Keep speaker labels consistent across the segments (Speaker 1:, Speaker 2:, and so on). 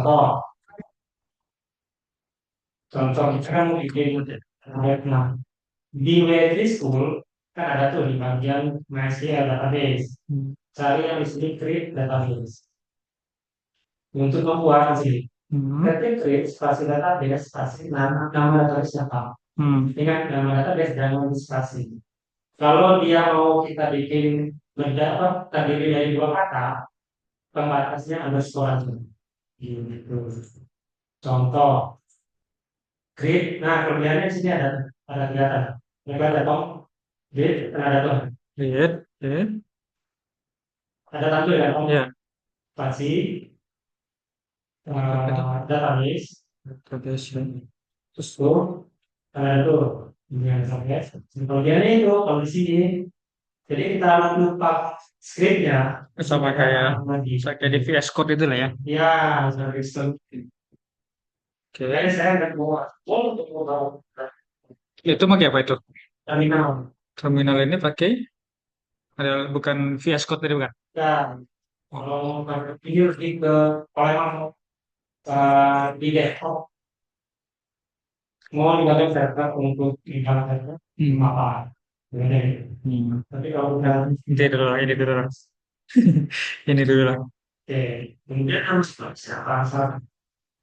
Speaker 1: contoh, contoh kita kan mau bikin nah, di Webly School kan ada tuh di bagian MySQL database. Cari yang di sini create database. Untuk membuat sih, ketik create spasi database, spasi nama database siapa? Ingat nama database dan nama spasi. Kalau dia mau kita bikin mendapat terdiri dari dua kata, pembatasnya underscore aja. Gitu. Contoh, create. Nah, kelebihannya di sini ada kelihatan. Kelihatan dong. Create, ada tuh.
Speaker 2: Lihat, ya,
Speaker 1: Ada tampil ya, Om.
Speaker 2: ya,
Speaker 1: Spasi,
Speaker 2: apa tadi?
Speaker 1: database,
Speaker 2: Database, ya.
Speaker 1: terus tuh, ada tuh. Ini yang sampai. Kelebihannya itu kalau di sini. Jadi kita lupa scriptnya.
Speaker 2: Sama kayak
Speaker 1: Lagi.
Speaker 2: kayak di VS Code itu lah ya.
Speaker 1: Ya, sebagai script. Makanya
Speaker 2: Oke.
Speaker 1: saya nggak mau, untuk mau tahu
Speaker 2: Itu pakai apa itu?
Speaker 1: terminal.
Speaker 2: Terminal ini pakai ada bukan VS Code tadi bukan?
Speaker 1: Ya,
Speaker 2: Oh,
Speaker 1: kalau mau video di ke, kalau emang mau di desktop, mau dipakai server untuk di server, apa? Ini.
Speaker 2: hmm.
Speaker 1: Tapi kalau udah
Speaker 2: Ini dulu lah, ini dulu lah. Ini dulu lah.
Speaker 1: oke, kemudian harus siapa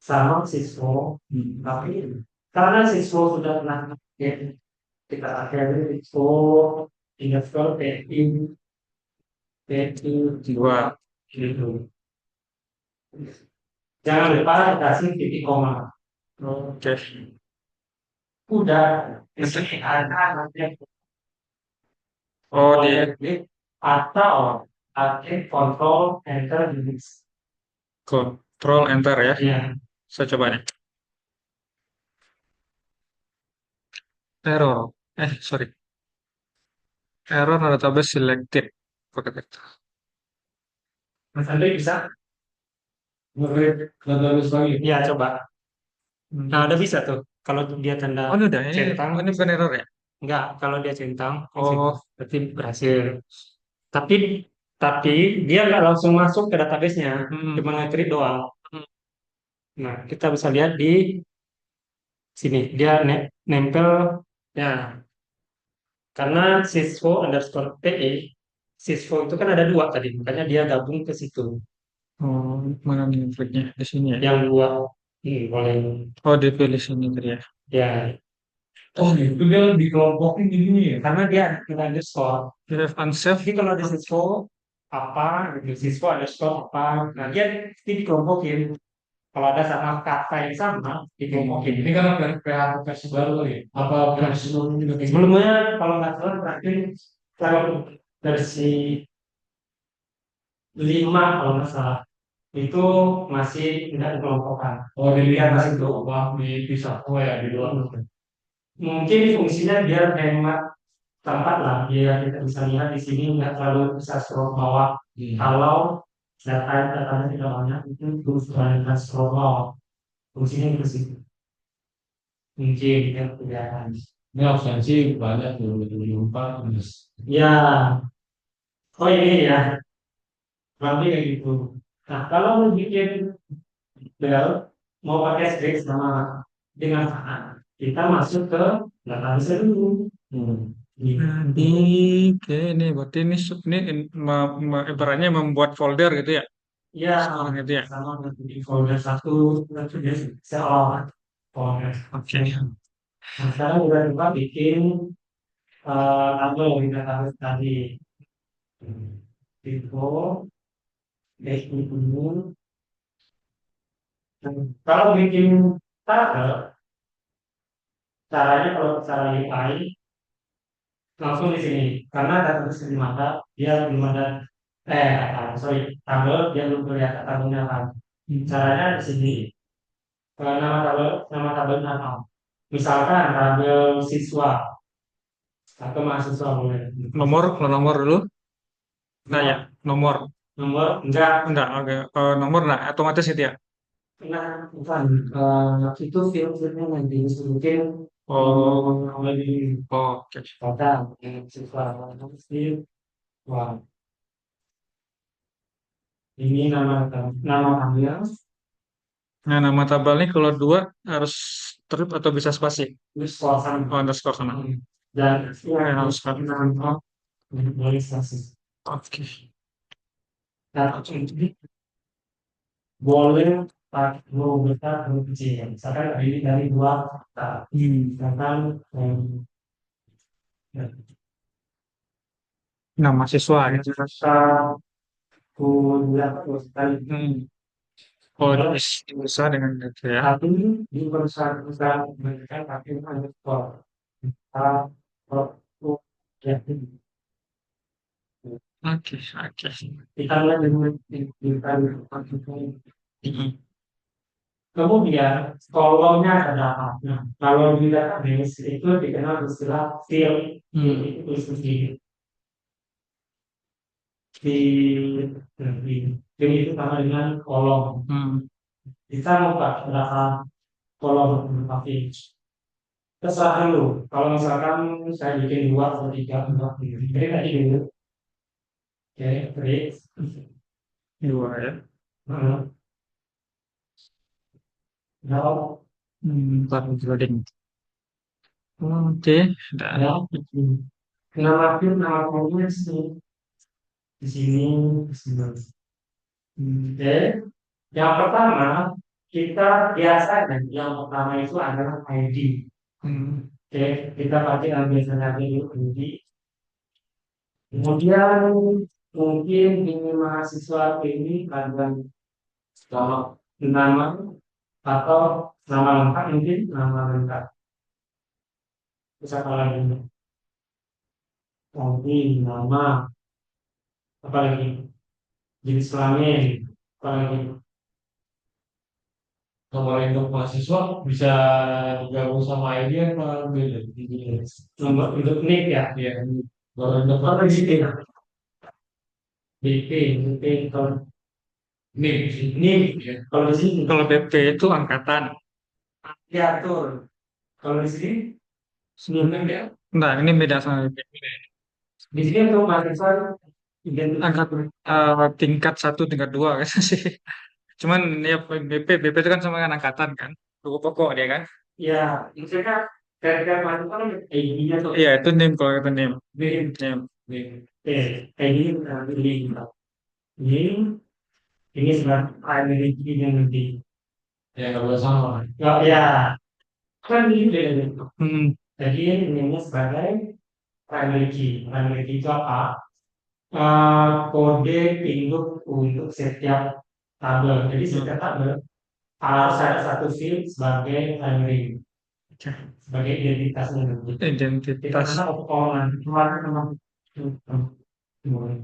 Speaker 1: sama siswa, tapi karena siswa sudah pernah pakai, kita akhiri siswa tinggal scroll
Speaker 2: Dua.
Speaker 1: gitu. Jangan lupa kasih titik koma.
Speaker 2: Oke.
Speaker 1: Udah, di
Speaker 2: Nanti.
Speaker 1: sini ada nanti
Speaker 2: Oh,
Speaker 1: kontrol
Speaker 2: di
Speaker 1: klik atau aktif kontrol enter di list.
Speaker 2: Control Enter ya.
Speaker 1: Ya,
Speaker 2: Saya coba nih. Error. Sorry. Error database selected. Pakai itu.
Speaker 1: Mas Andri bisa nge-read lagi. Ya, coba. Nah, udah bisa tuh. Kalau dia tanda
Speaker 2: Oh, ini udah.
Speaker 1: centang,
Speaker 2: Ini bukan error ya?
Speaker 1: enggak. Kalau dia centang,
Speaker 2: Oh,
Speaker 1: berarti berhasil. Tapi tapi dia nggak langsung masuk ke database-nya,
Speaker 2: hmm.
Speaker 1: cuma nge-read doang.
Speaker 2: Hmm.
Speaker 1: Nah, kita bisa lihat di sini. Dia nempel ya. Karena siswo underscore PE, siswo itu kan ada dua tadi, makanya dia gabung ke situ.
Speaker 2: Oh, mana nih flag-nya? Di sini ya.
Speaker 1: Yang dua, boleh
Speaker 2: Oh, dipilih sini tadi ya.
Speaker 1: ya. Oh, itu dia dikelompokin gini ya. Karena dia ada underscore.
Speaker 2: You have unsaved.
Speaker 1: Jadi kalau di siswo apa, gitu, siswo underscore apa, nah dia dikelompokin. Kalau ada sama kata yang sama, dikelompokin. Ini kan PHP versi baru ya? Apa versi sebelumnya? Sebelumnya kalau nggak salah berarti kalau versi 5 kalau nggak salah itu masih tidak dikelompokkan. Oh, dilihat di situ, wah, dipisah. Oh ya, di luar. Mungkin fungsinya biar hemat tempat lah, biar kita bisa lihat di sini nggak terlalu bisa scroll bawah. Kalau datanya tidak banyak, itu terus kita scroll bawah. Fungsinya itu sih. Mungkin yang kelihatan. Ini absensi banyak tuh, 24. Ya, oh ini ya, berarti kayak gitu. Nah, kalau mau bikin bel, mau pakai script sama dengan kita masuk ke database dulu. Gitu.
Speaker 2: Jadi, oke, ini berarti ini ibaratnya membuat folder gitu ya.
Speaker 1: Ya,
Speaker 2: Sekarang itu ya.
Speaker 1: sama di folder satu, itu dia seolah folder.
Speaker 2: Oke.
Speaker 1: Nah, sekarang udah coba bikin tabel di database tadi. Info, dulu. Kalau bikin tabel, caranya kalau cara UI langsung di sini karena database di mata dia belum ada sorry tabel dia belum kelihatan tabelnya apa. Caranya di sini nama tabel nama. Misalkan tabel siswa atau mahasiswa boleh.
Speaker 2: Nomor dulu. Nah ya,
Speaker 1: Nomor,
Speaker 2: nomor.
Speaker 1: nomor enggak.
Speaker 2: Enggak, oke. Nomor nah otomatis itu ya.
Speaker 1: Nah, bukan. Itu filternya nanti mungkin
Speaker 2: Oh,
Speaker 1: nomor di
Speaker 2: oke.
Speaker 1: kota siswa pasti wah ini nama nama kalian
Speaker 2: Nah, nama tabelnya kalau dua harus terus atau bisa spasi.
Speaker 1: Terus suasana.
Speaker 2: Oh, underscore sama.
Speaker 1: Dan
Speaker 2: Ya,
Speaker 1: ya,
Speaker 2: harus spasi.
Speaker 1: nama boleh stasi.
Speaker 2: Oke.
Speaker 1: Nah, jadi boleh mau besar atau kecil. Misalkan terdiri dari dua kata. Misalkan
Speaker 2: Nama siswa ya.
Speaker 1: kata kuliah atau sekali.
Speaker 2: Hmm. Oh, bisa dengan itu ya.
Speaker 1: Tapi di perusahaan-perusahaan mereka pakai underscore. A, O, ya.
Speaker 2: Oke, oke.
Speaker 1: Kita lihat dengan tingkat
Speaker 2: Hmm.
Speaker 1: kemudian kolomnya ada apa? Nah, kalau di database itu dikenal istilah field, field
Speaker 2: Hmm.
Speaker 1: itu tulis sendiri. Field, field itu sama dengan kolom.
Speaker 2: Hmm.
Speaker 1: Kita mau pakai berapa kolom berapa field? Terserah lu. Kalau misalkan saya bikin dua atau tiga, empat, lima, jadi tadi dulu. Oke, break.
Speaker 2: Dua ya.
Speaker 1: Nah, now,
Speaker 2: Ntar loading. Oke,
Speaker 1: ya,
Speaker 2: dan
Speaker 1: nama field, nama kolomnya sih di sini, di sini. Oke. Yang pertama, kita biasanya yang pertama itu adalah ID.
Speaker 2: hmm.
Speaker 1: Oke, kita pakai yang biasanya dulu ID. Kemudian mungkin ini mahasiswa ini ada nama nama atau nama lengkap mungkin nama lengkap. Bisa apa lagi? Mungkin nama apa lagi? Jenis kelamin apa lagi?
Speaker 3: Kalau untuk mahasiswa bisa gabung sama ID apa beda?
Speaker 1: Nomor untuk nick ya.
Speaker 3: Iya. Kalau untuk
Speaker 1: Apa di sini? BP, BP kalau
Speaker 3: NIM,
Speaker 1: NIM.
Speaker 3: ya.
Speaker 1: Kalau di sini
Speaker 2: Kalau BP itu angkatan.
Speaker 1: diatur. Kalau di sini
Speaker 3: Sebelumnya dia
Speaker 2: Nah, ini beda sama BP.
Speaker 1: di sini untuk mahasiswa identitas
Speaker 2: Angkat tingkat satu, tingkat dua kan sih. Cuman ya BP itu kan sama kan angkatan kan. Buku pokok dia kan.
Speaker 1: ya misalnya kayak mahasiswa kan ID-nya tuh
Speaker 2: Iya, itu NIM kalau kata NIM.
Speaker 1: BM
Speaker 2: NIM.
Speaker 3: NIM.
Speaker 1: kayak gini ini ini sebenarnya primary key yang nanti
Speaker 3: Ya nggak boleh sama.
Speaker 1: ya ya kan ini beda.
Speaker 2: Hmm.
Speaker 1: Jadi ini sebagai primary key itu apa? Kode induk untuk setiap tabel. Jadi setiap tabel harus ada satu field sebagai primary,
Speaker 2: Oke.
Speaker 1: sebagai identitasnya nanti. Kita
Speaker 2: Identitas.
Speaker 1: karena omongan kemarin memang
Speaker 2: Hmm.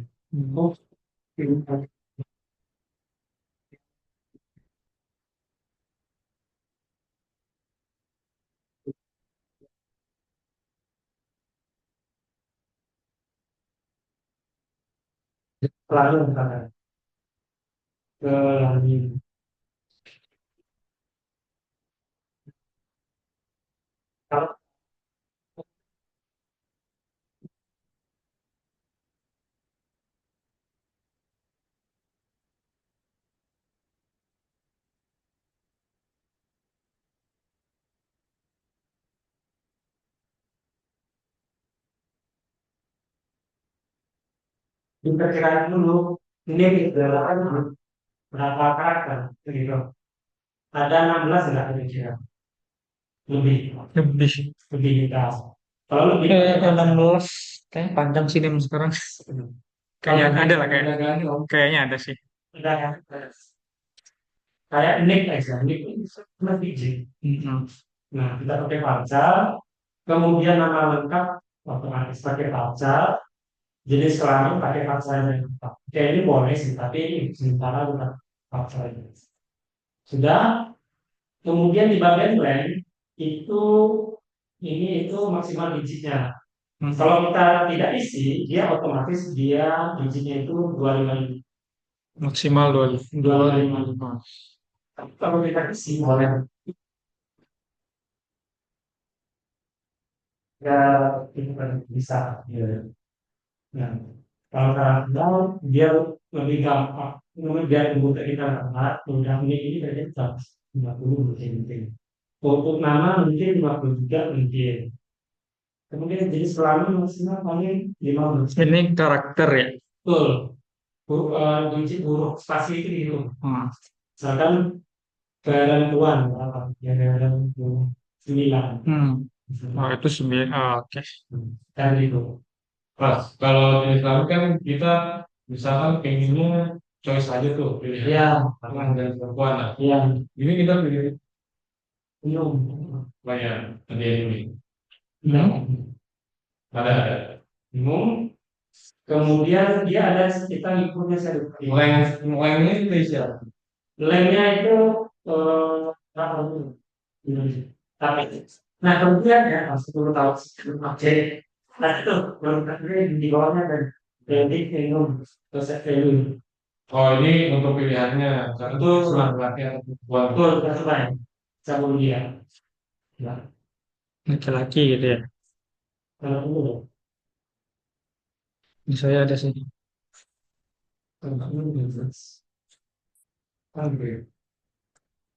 Speaker 1: selalu misalkan ke lagi kalau diperkirakan dulu ini adalah berapa karakter gitu. Ada 16 enggak kira-kira? Lebih,
Speaker 2: Lebih.
Speaker 1: lebih kita. Kalau lebih,
Speaker 2: 16. Kayaknya panjang sih NIM sekarang. Kayaknya ada lah kayak. Kayaknya ada sih.
Speaker 1: udah ya. Kayak nick aja, nick ini cuma biji.
Speaker 2: Hmm.
Speaker 1: Nah, kita pakai pulsar, kemudian nama lengkap otomatis pakai pulsar, jenis kelamin pakai pulsar yang lengkap. Oke, ini boleh sih, tapi sementara tetap pulsar aja. Sudah, kemudian di bagian blank itu ini itu maksimal digitnya.
Speaker 2: Hmm.
Speaker 1: Kalau kita tidak isi, dia otomatis dia digitnya itu 255.
Speaker 2: Maksimal
Speaker 1: 255.
Speaker 2: 255.
Speaker 1: Tapi kalau kita isi boleh ya itu kan bisa. Ya. Nah, kalau karantina dia lebih gampang, lebih biar untuk kita dapat mudah ini kerja cepat. 50 mungkin. Untuk nama mungkin 50 juga mungkin. Kemudian jenis kelamin maksimal paling 15.
Speaker 2: Ini karakter ya.
Speaker 1: Betul. Kunci huruf spasi itu dihitung.
Speaker 2: Hmm.
Speaker 1: Misalkan perempuan apa? Ya perempuan 9.
Speaker 2: Hmm. Oh, itu sembilan. Oh, oke.
Speaker 1: Dan itu.
Speaker 3: Mas, kalau jenis kelamin kan kita misalkan pengennya choice aja tuh pilih
Speaker 1: Ya,
Speaker 3: laki dan perempuan. Nah,
Speaker 1: yang
Speaker 3: ini kita pilih
Speaker 1: minum.
Speaker 3: banyak ada ini.
Speaker 1: Hmm.
Speaker 3: Ada.
Speaker 1: Minum. Kemudian dia ada kita ngikutnya saya lupa.
Speaker 3: Lengnya itu siapa?
Speaker 1: Lemnya itu apa itu? Indonesia. Tapi, nah kemudian ya 10 tahun sebelum oke. Nah itu baru tadi di bawahnya dan jadi minum terus value.
Speaker 3: Oh ini untuk pilihannya. Satu
Speaker 1: Itu
Speaker 3: laki atau perempuan.
Speaker 1: betul itu lain. Sama dia. Ya,
Speaker 2: Laki-laki gitu ya.
Speaker 1: kalau dulu
Speaker 2: Ini saya ada sih.
Speaker 1: kalau dulu terus. Oke.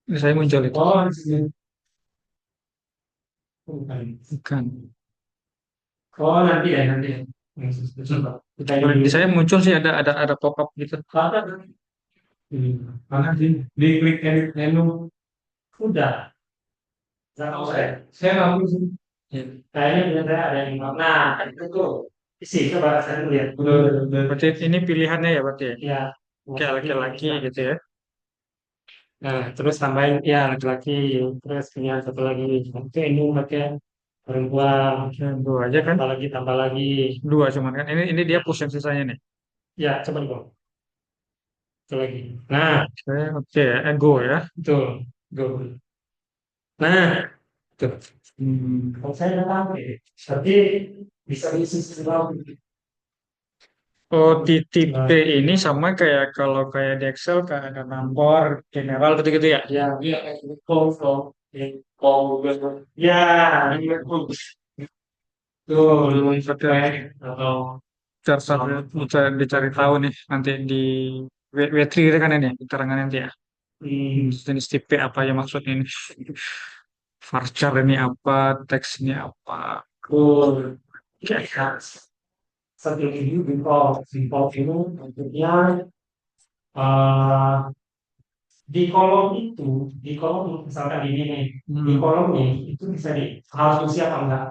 Speaker 2: Ini saya muncul itu.
Speaker 1: Oh, di sini. Bukan.
Speaker 2: Bukan.
Speaker 1: Oh, nanti ya, nanti ya. Coba. Kita
Speaker 2: Kalau
Speaker 1: ini
Speaker 2: di saya muncul sih ada pop up gitu.
Speaker 1: apa?
Speaker 3: Mana sih? Di klik edit menu.
Speaker 1: Udah. Nggak tahu saya.
Speaker 3: Saya ngambil sih.
Speaker 2: Ya.
Speaker 1: Kayaknya benar saya ada yang bilang, nah itu tuh isi coba saya lihat.
Speaker 2: Berarti ini pilihannya ya berarti ya.
Speaker 1: Ya,
Speaker 2: Kayak laki-laki gitu ya.
Speaker 1: nah terus tambahin ya laki-laki, terus punya satu lagi itu ini pakai perempuan,
Speaker 2: Oke, dua aja kan.
Speaker 1: tambah lagi,
Speaker 2: Dua cuman kan. Ini dia push yang sisanya nih.
Speaker 1: ya coba dong, satu lagi. Nah,
Speaker 2: Oke, ego ya.
Speaker 1: itu go. Nah, tuh.
Speaker 2: Hmm.
Speaker 1: Kalau saya udah tahu deh, tapi bisa diisi semua.
Speaker 2: Oh, titik P ini sama kayak kalau kayak di Excel kayak ada nomor general gitu-gitu ya.
Speaker 1: Ya,
Speaker 3: Iya,
Speaker 1: call, ya, ini bagus.
Speaker 2: Belum
Speaker 1: Tuh,
Speaker 2: pakai
Speaker 1: atau
Speaker 2: dasar bisa dicari tahu nih nanti di W3 itu kan ini ya, keterangan nanti ya. Jenis tipe apa ya maksudnya ini? Varchar ini apa, teks ini apa?
Speaker 1: cool. Ya, satu ini default itu bentuknya eh, di kolom misalkan ini nih, di
Speaker 2: Hmm.
Speaker 1: kolom nih itu bisa di harus diisi apa enggak?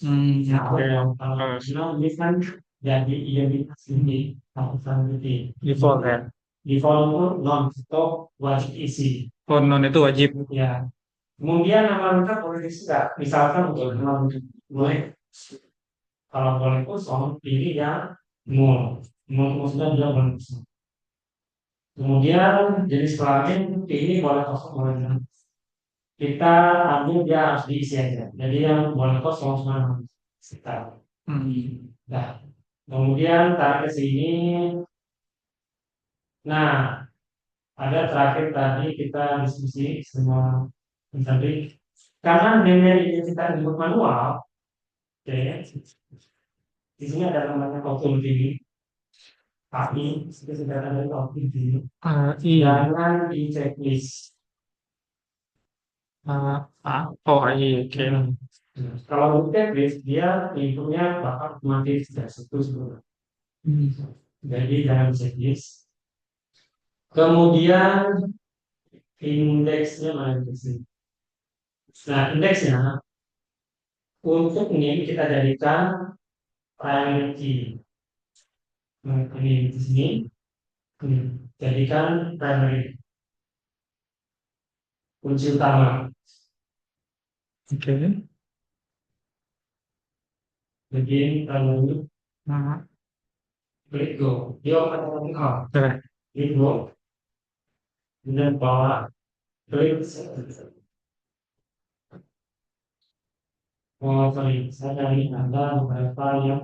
Speaker 2: Hmm,
Speaker 1: Ya,
Speaker 2: oke.
Speaker 1: kalau ini kan jadi identitas ini lapisan ini.
Speaker 2: Default ya.
Speaker 1: Di kolom itu non stop wajib isi.
Speaker 2: Oh, non itu wajib.
Speaker 1: Ya, kemudian nama lengkap boleh diisi nggak? Misalkan untuk nama lengkap boleh. Kalau boleh kosong, pilih yang nol. Nol maksudnya dia boleh kosong. Kemudian jenis kelamin pilih boleh kosong boleh nol. Kita ambil dia harus diisi aja. Jadi yang boleh kosong cuma sekitar.
Speaker 2: Hmm.
Speaker 1: Nah, kemudian tarik ke sini. Nah, ada terakhir tadi kita diskusi semua tadi karena memori yang kita input manual, oke, di sini ada namanya auto ini. Tapi itu sudah ada auto ini.
Speaker 2: Iya.
Speaker 1: Jangan di checklist.
Speaker 2: Oh, iya, oke.
Speaker 1: Kalau di checklist dia inputnya bakal otomatis tidak setuju.
Speaker 2: Hmm.
Speaker 1: Jadi jangan di checklist. Kemudian indeksnya mana di sini? Nah, indeksnya untuk ini kita jadikan primary key. Nah, ini di sini. Jadikan primary kunci utama.
Speaker 2: Oke.
Speaker 1: Jadi kalau
Speaker 2: Nah,
Speaker 1: klik go, dia akan mengangkat.
Speaker 2: oke.
Speaker 1: Klik go, kemudian bawa klik. Oh, sorry, saya cari ada beberapa yang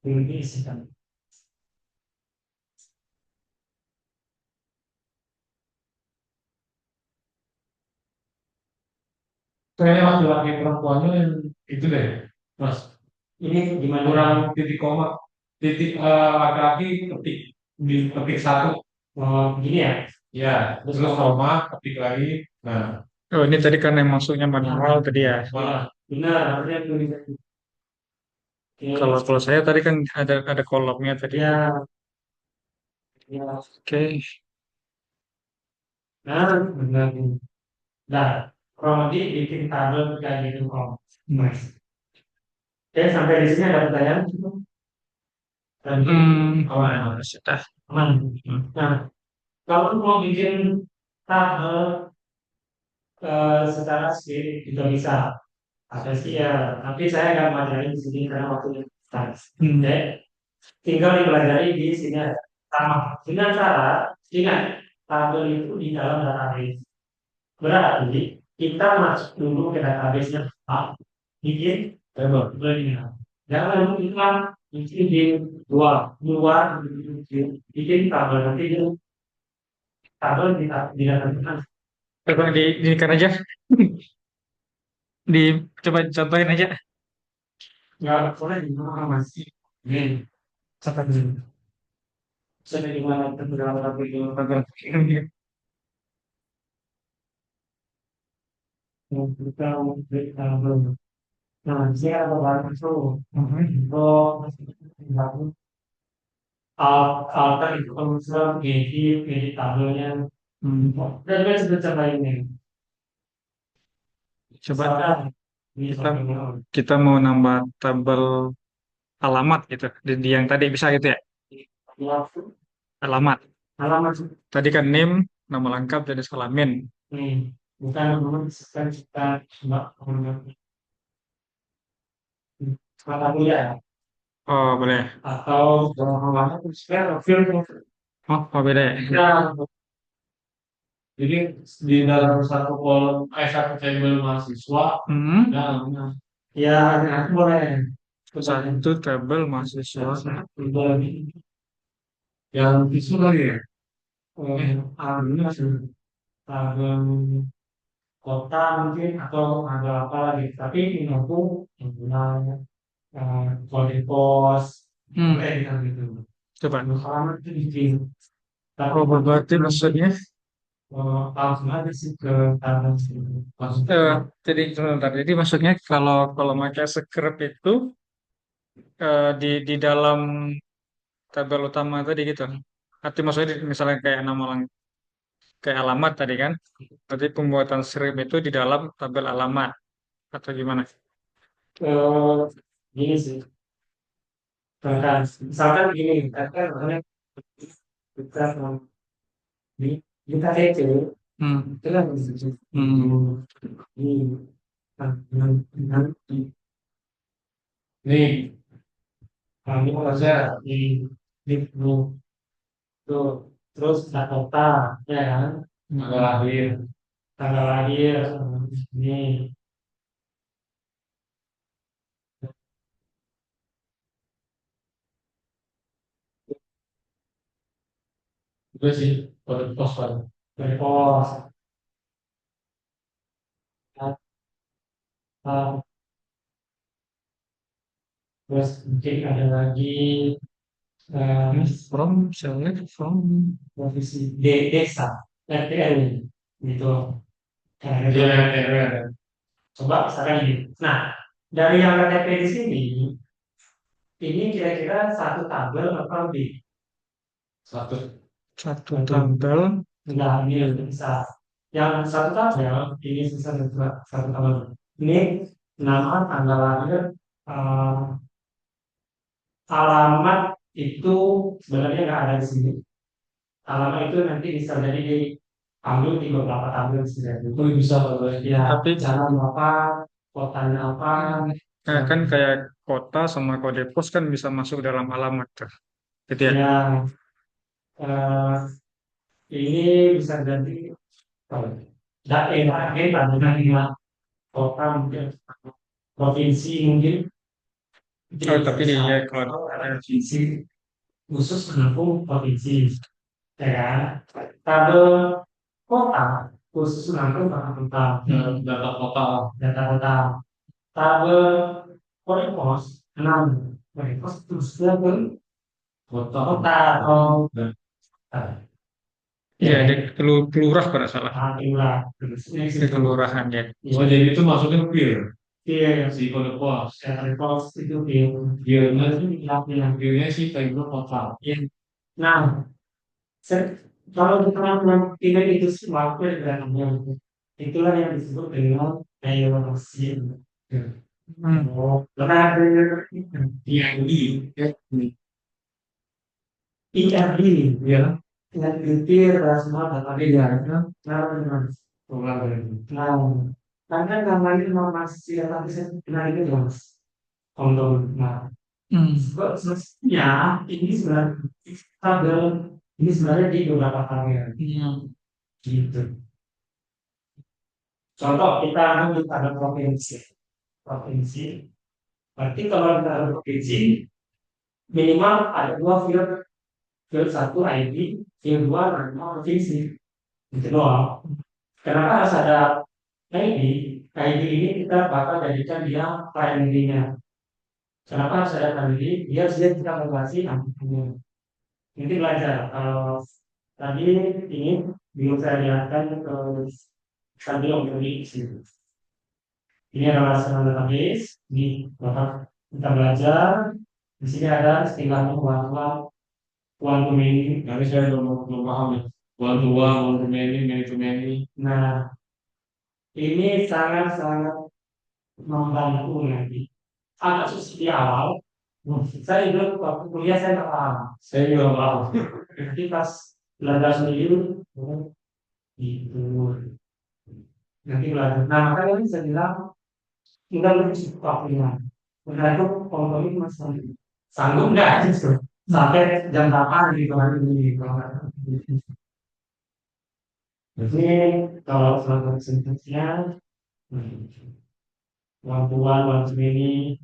Speaker 1: belum diisikan.
Speaker 3: Kayaknya laki-laki perempuannya yang itu deh, Mas.
Speaker 1: Ini gimana?
Speaker 3: Kurang titik koma. Titik laki-laki ketik di ketik satu.
Speaker 1: Oh, gini ya.
Speaker 3: Ya,
Speaker 1: terus
Speaker 3: terus
Speaker 1: koma.
Speaker 3: koma, ketik lagi. Nah,
Speaker 2: Oh, ini tadi karena yang masuknya manual
Speaker 1: Nah,
Speaker 2: tadi ya.
Speaker 1: benar, harusnya tulisan.
Speaker 2: Kalau
Speaker 1: Oke,
Speaker 2: kalau saya tadi kan ada kolomnya tadi.
Speaker 1: ya, ya.
Speaker 2: Oke.
Speaker 1: Nah, benar. Nah, kalau bikin tabel kayak gitu kok. Mas. Oke, sampai di sini ada pertanyaan? Tadi,
Speaker 2: Sudah.
Speaker 1: aman. Nah, kalau mau bikin tabel secara sendiri juga bisa. Ada sih ya, tapi saya nggak pelajari di sini karena waktunya terbatas. Oke, tinggal dipelajari di sini aja. Sama dengan cara ingat tabel itu di dalam database. Berarti kita masuk dulu ke database-nya bikin tabel. Jangan lalu kita bikin di luar luar bikin tabel nanti itu tabel di database.
Speaker 2: Coba kan aja. Coba contohin aja.
Speaker 1: Nggak boleh di mana masih. Ini catat dulu. Saya di mana terdapat tabel yang kita memberi tabel. Nah, saya ada barang itu. Untuk altar itu kalau misalnya edit tabelnya. Dan juga sebentar lainnya.
Speaker 2: Coba
Speaker 1: Misalkan,
Speaker 2: kita
Speaker 1: misalnya,
Speaker 2: kita mau nambah tabel alamat gitu. Di yang tadi bisa gitu ya.
Speaker 1: waktu
Speaker 2: Alamat.
Speaker 1: alamat
Speaker 2: Tadi kan name, nama lengkap, jenis kelamin.
Speaker 1: nih, bukan memang misalkan kita coba menggunakan mata kuliah
Speaker 2: Oh, boleh.
Speaker 1: atau halaman film.
Speaker 2: Oh, beda ya.
Speaker 1: Nah,
Speaker 3: jadi di dalam satu kolom, satu tabel mahasiswa,
Speaker 2: Hmm.
Speaker 3: nah,
Speaker 1: ya, nah, boleh.
Speaker 2: Satu tabel mahasiswa.
Speaker 1: Boleh.
Speaker 3: yang itu lagi ya.
Speaker 1: Alumni masih tabel kota mungkin atau ada apa lagi. Tapi ini aku menggunakan kode pos,
Speaker 2: Hmm.
Speaker 1: boleh kita gitu.
Speaker 2: Coba.
Speaker 1: Halaman itu bikin. Tapi
Speaker 2: Oh, berarti maksudnya
Speaker 1: langsung aja sih ke tabel sini.
Speaker 2: eh, jadi sebentar. Jadi maksudnya kalau kalau pakai script itu di dalam tabel utama tadi gitu. Arti maksudnya misalnya kayak kayak alamat tadi kan. Berarti pembuatan script itu di dalam tabel alamat atau gimana?
Speaker 1: Eh, Gini sih. Misalkan gini, kan kita di kita itu
Speaker 2: Hmm.
Speaker 1: kita bisa
Speaker 2: Hmm.
Speaker 1: di nanti
Speaker 3: Nih,
Speaker 1: kami
Speaker 3: maksudnya
Speaker 1: kerja di grup tuh terus kota ya kan
Speaker 3: tanggal lahir.
Speaker 1: tanggal lahir ini
Speaker 3: Itu sih, kode pos kan.
Speaker 1: dari pos ah, terus mungkin ada lagi
Speaker 2: From select from.
Speaker 1: posisi desa RTL gitu. Nah,
Speaker 3: Iya,
Speaker 1: itu.
Speaker 3: iya, iya.
Speaker 1: Coba misalkan ini. Nah, dari yang KTP di sini, ini kira-kira satu tabel apa lebih?
Speaker 3: Satu.
Speaker 2: Satu
Speaker 1: Satu.
Speaker 2: tabel.
Speaker 1: Enggak, ini lebih bisa. Yang satu tabel, ini bisa satu tabel. Ini nama, tanggal lahir, eh, alamat itu sebenarnya nggak ada di sini. Alamat itu nanti bisa jadi diambil di beberapa tabel bisa.
Speaker 3: Itu bisa kalau
Speaker 1: Ya,
Speaker 2: Tapi
Speaker 1: jalan apa, kotanya apa,
Speaker 2: kan kayak kota sama kode pos kan bisa masuk dalam alamat tuh. Gitu ya.
Speaker 1: ya, eh, ini bisa jadi daerah kita dengan lima kota mungkin provinsi mungkin
Speaker 2: Oh, tapi di ya,
Speaker 1: atau
Speaker 2: kalau
Speaker 1: provinsi khusus menampung provinsi ya kan tabel kota khusus menampung kota
Speaker 3: data kota.
Speaker 1: data kota tabel kode pos enam kode pos terus ke
Speaker 3: Kota.
Speaker 1: kota atau
Speaker 3: Dan
Speaker 1: eh,
Speaker 2: Ya,
Speaker 1: Ya,
Speaker 2: di kelurahan kalau nggak salah.
Speaker 1: kelurahan. Terus ini
Speaker 2: Di
Speaker 1: situ.
Speaker 2: kelurahan ya.
Speaker 3: Oh, jadi itu maksudnya feel
Speaker 1: Iya,
Speaker 3: si kode pos.
Speaker 1: ya, repos itu film.
Speaker 3: Filenya
Speaker 1: Itu yang
Speaker 3: filenya sih kayak gitu total.
Speaker 1: iya. Nah, kalau kita melakukan itu semua itulah yang disebut dengan aerosin.
Speaker 2: Hmm.
Speaker 1: Oh, karena ada
Speaker 3: TND.
Speaker 1: IRD ya, inactivity plasma database ya. Nah, nah, karena namanya masih database nah itu ya mas. Untuk nah,
Speaker 2: Hmm.
Speaker 1: sebenarnya ini sebenarnya tabel ini sebenarnya di beberapa tabel
Speaker 2: Hmm.
Speaker 1: gitu. Contoh kita ambil tabel provinsi. Provinsi. Berarti kalau kita ada provinsi minimal ada dua field, field satu ID, field dua nama provinsi. Gitu doang. Kenapa harus ada ID? ID ini kita bakal jadikan dia primary-nya. Kenapa harus ada primary? Biar dia kita kalkulasi amplitude. Nanti belajar. Tadi ini belum saya lihatkan ke tadi untuk di sini. Ini adalah sebuah database. Ini bakal kita belajar. Di sini ada istilahnya one to many.
Speaker 3: Nanti saya belum paham ya. One to many to many.
Speaker 1: Nah, ini sangat-sangat membantu nanti. Agak susah di awal. Saya juga waktu kuliah saya nggak paham.
Speaker 3: Saya juga nggak paham.
Speaker 1: Nanti pas belajar sendiri, oh, gitu. Nanti belajar. Nah, makanya ini saya bilang, kita lebih suka waktunya. Udah itu kompromi masih sanggup nggak gitu. Sampai jam 8 di hari ini. Jadi kalau selama selanjutnya, one-to-one, one-to-many,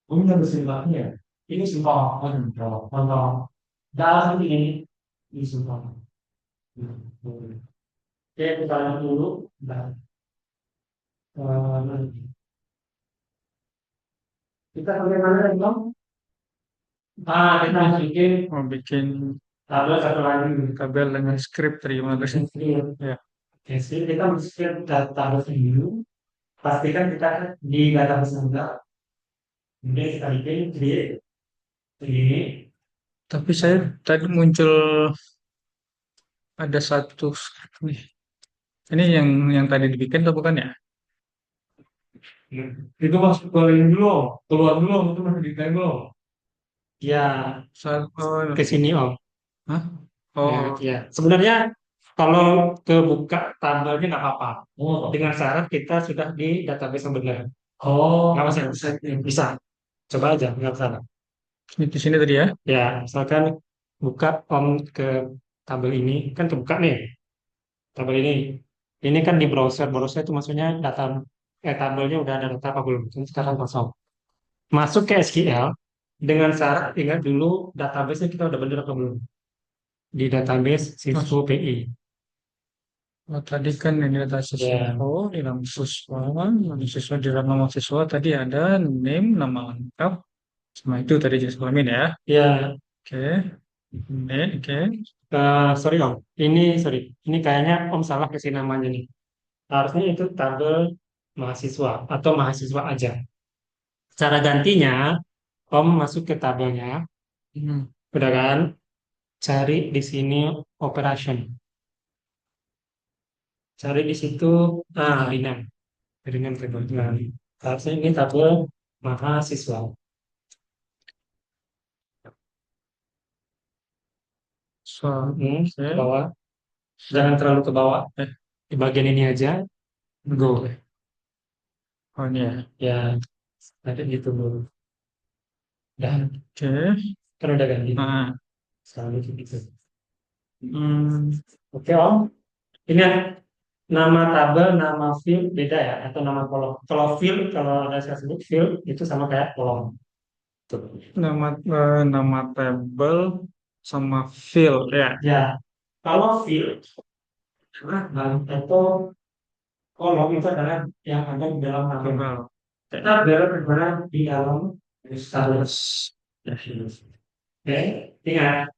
Speaker 3: Mungkin ada sebabnya.
Speaker 1: ini sumpah, contoh. Dalam ini sumpah. Oke, kita lihat dulu. Nah, kita bagaimana nih, Bang? Kita bikin
Speaker 2: Mau bikin
Speaker 1: tabel satu lagi.
Speaker 2: tabel dengan script tadi gimana sih?
Speaker 1: Script.
Speaker 2: Ya.
Speaker 1: Oke, script kita men-script tabel dulu. Pastikan kita di database juga. Kemudian kita bikin create ini.
Speaker 2: Tapi saya tadi muncul ada satu script nih. Ini yang tadi dibikin atau bukan ya?
Speaker 3: Itu masuk ke ini dulu, keluar dulu, itu masih di time dulu.
Speaker 1: Ya,
Speaker 2: Oh,
Speaker 1: ke sini Om.
Speaker 2: hah?
Speaker 1: Ya,
Speaker 2: Oh,
Speaker 1: ya. Sebenarnya kalau kebuka tabelnya nggak apa-apa.
Speaker 3: Oh,
Speaker 1: Dengan syarat kita sudah di database yang benar.
Speaker 3: oh,
Speaker 1: Nggak masalah. Bisa. Coba aja, nggak masalah.
Speaker 2: ini di sini tadi ya?
Speaker 1: Ya, misalkan buka Om ke tabel ini, kan kebuka nih, tabel ini. Ini kan di browser, browser itu maksudnya data, tabelnya udah ada data apa belum? Ini sekarang kosong. Masuk ke SQL, dengan syarat ingat dulu database-nya kita udah benar apa belum? Di database
Speaker 2: Mas,
Speaker 1: Cisco PI.
Speaker 2: oh, tadi kan ini data siswa.
Speaker 1: Ya,
Speaker 2: Oh, di dalam siswa, di siswa di dalam nama siswa tadi ada name, nama lengkap, sama itu tadi jenis kelamin ya.
Speaker 1: ya.
Speaker 2: Oke, ini, oke.
Speaker 1: Sorry Om, sorry, ini kayaknya Om salah kasih namanya nih. Harusnya itu tabel mahasiswa atau mahasiswa aja. Cara gantinya, Om masuk ke tabelnya,
Speaker 2: Hmm.
Speaker 1: udah kan? Cari di sini operation. Cari di situ, ringan, ringan kebetulan. Harusnya ini tabel mahasiswa.
Speaker 2: So,
Speaker 1: Ke
Speaker 2: oke.
Speaker 1: bawah, jangan terlalu ke bawah. Di bagian ini aja, go.
Speaker 2: Oh, ini ya.
Speaker 1: Ya, nanti gitu dulu. Dan
Speaker 2: Oke.
Speaker 1: kan udah ganti.
Speaker 2: Nah,
Speaker 1: Selalu gitu. Oke Om. Ini nama tabel, nama field beda ya, atau nama kolom. Kalau field, kalau ada saya sebut field itu sama kayak kolom. Tuh.
Speaker 2: nama nama tabel sama field ya.
Speaker 1: Ya, kalau field atau kolom itu adalah yang ada di dalam tabel.
Speaker 2: Tabel.
Speaker 1: Tabel berada di dalam tabel.
Speaker 2: Terus,
Speaker 1: Oke, ingat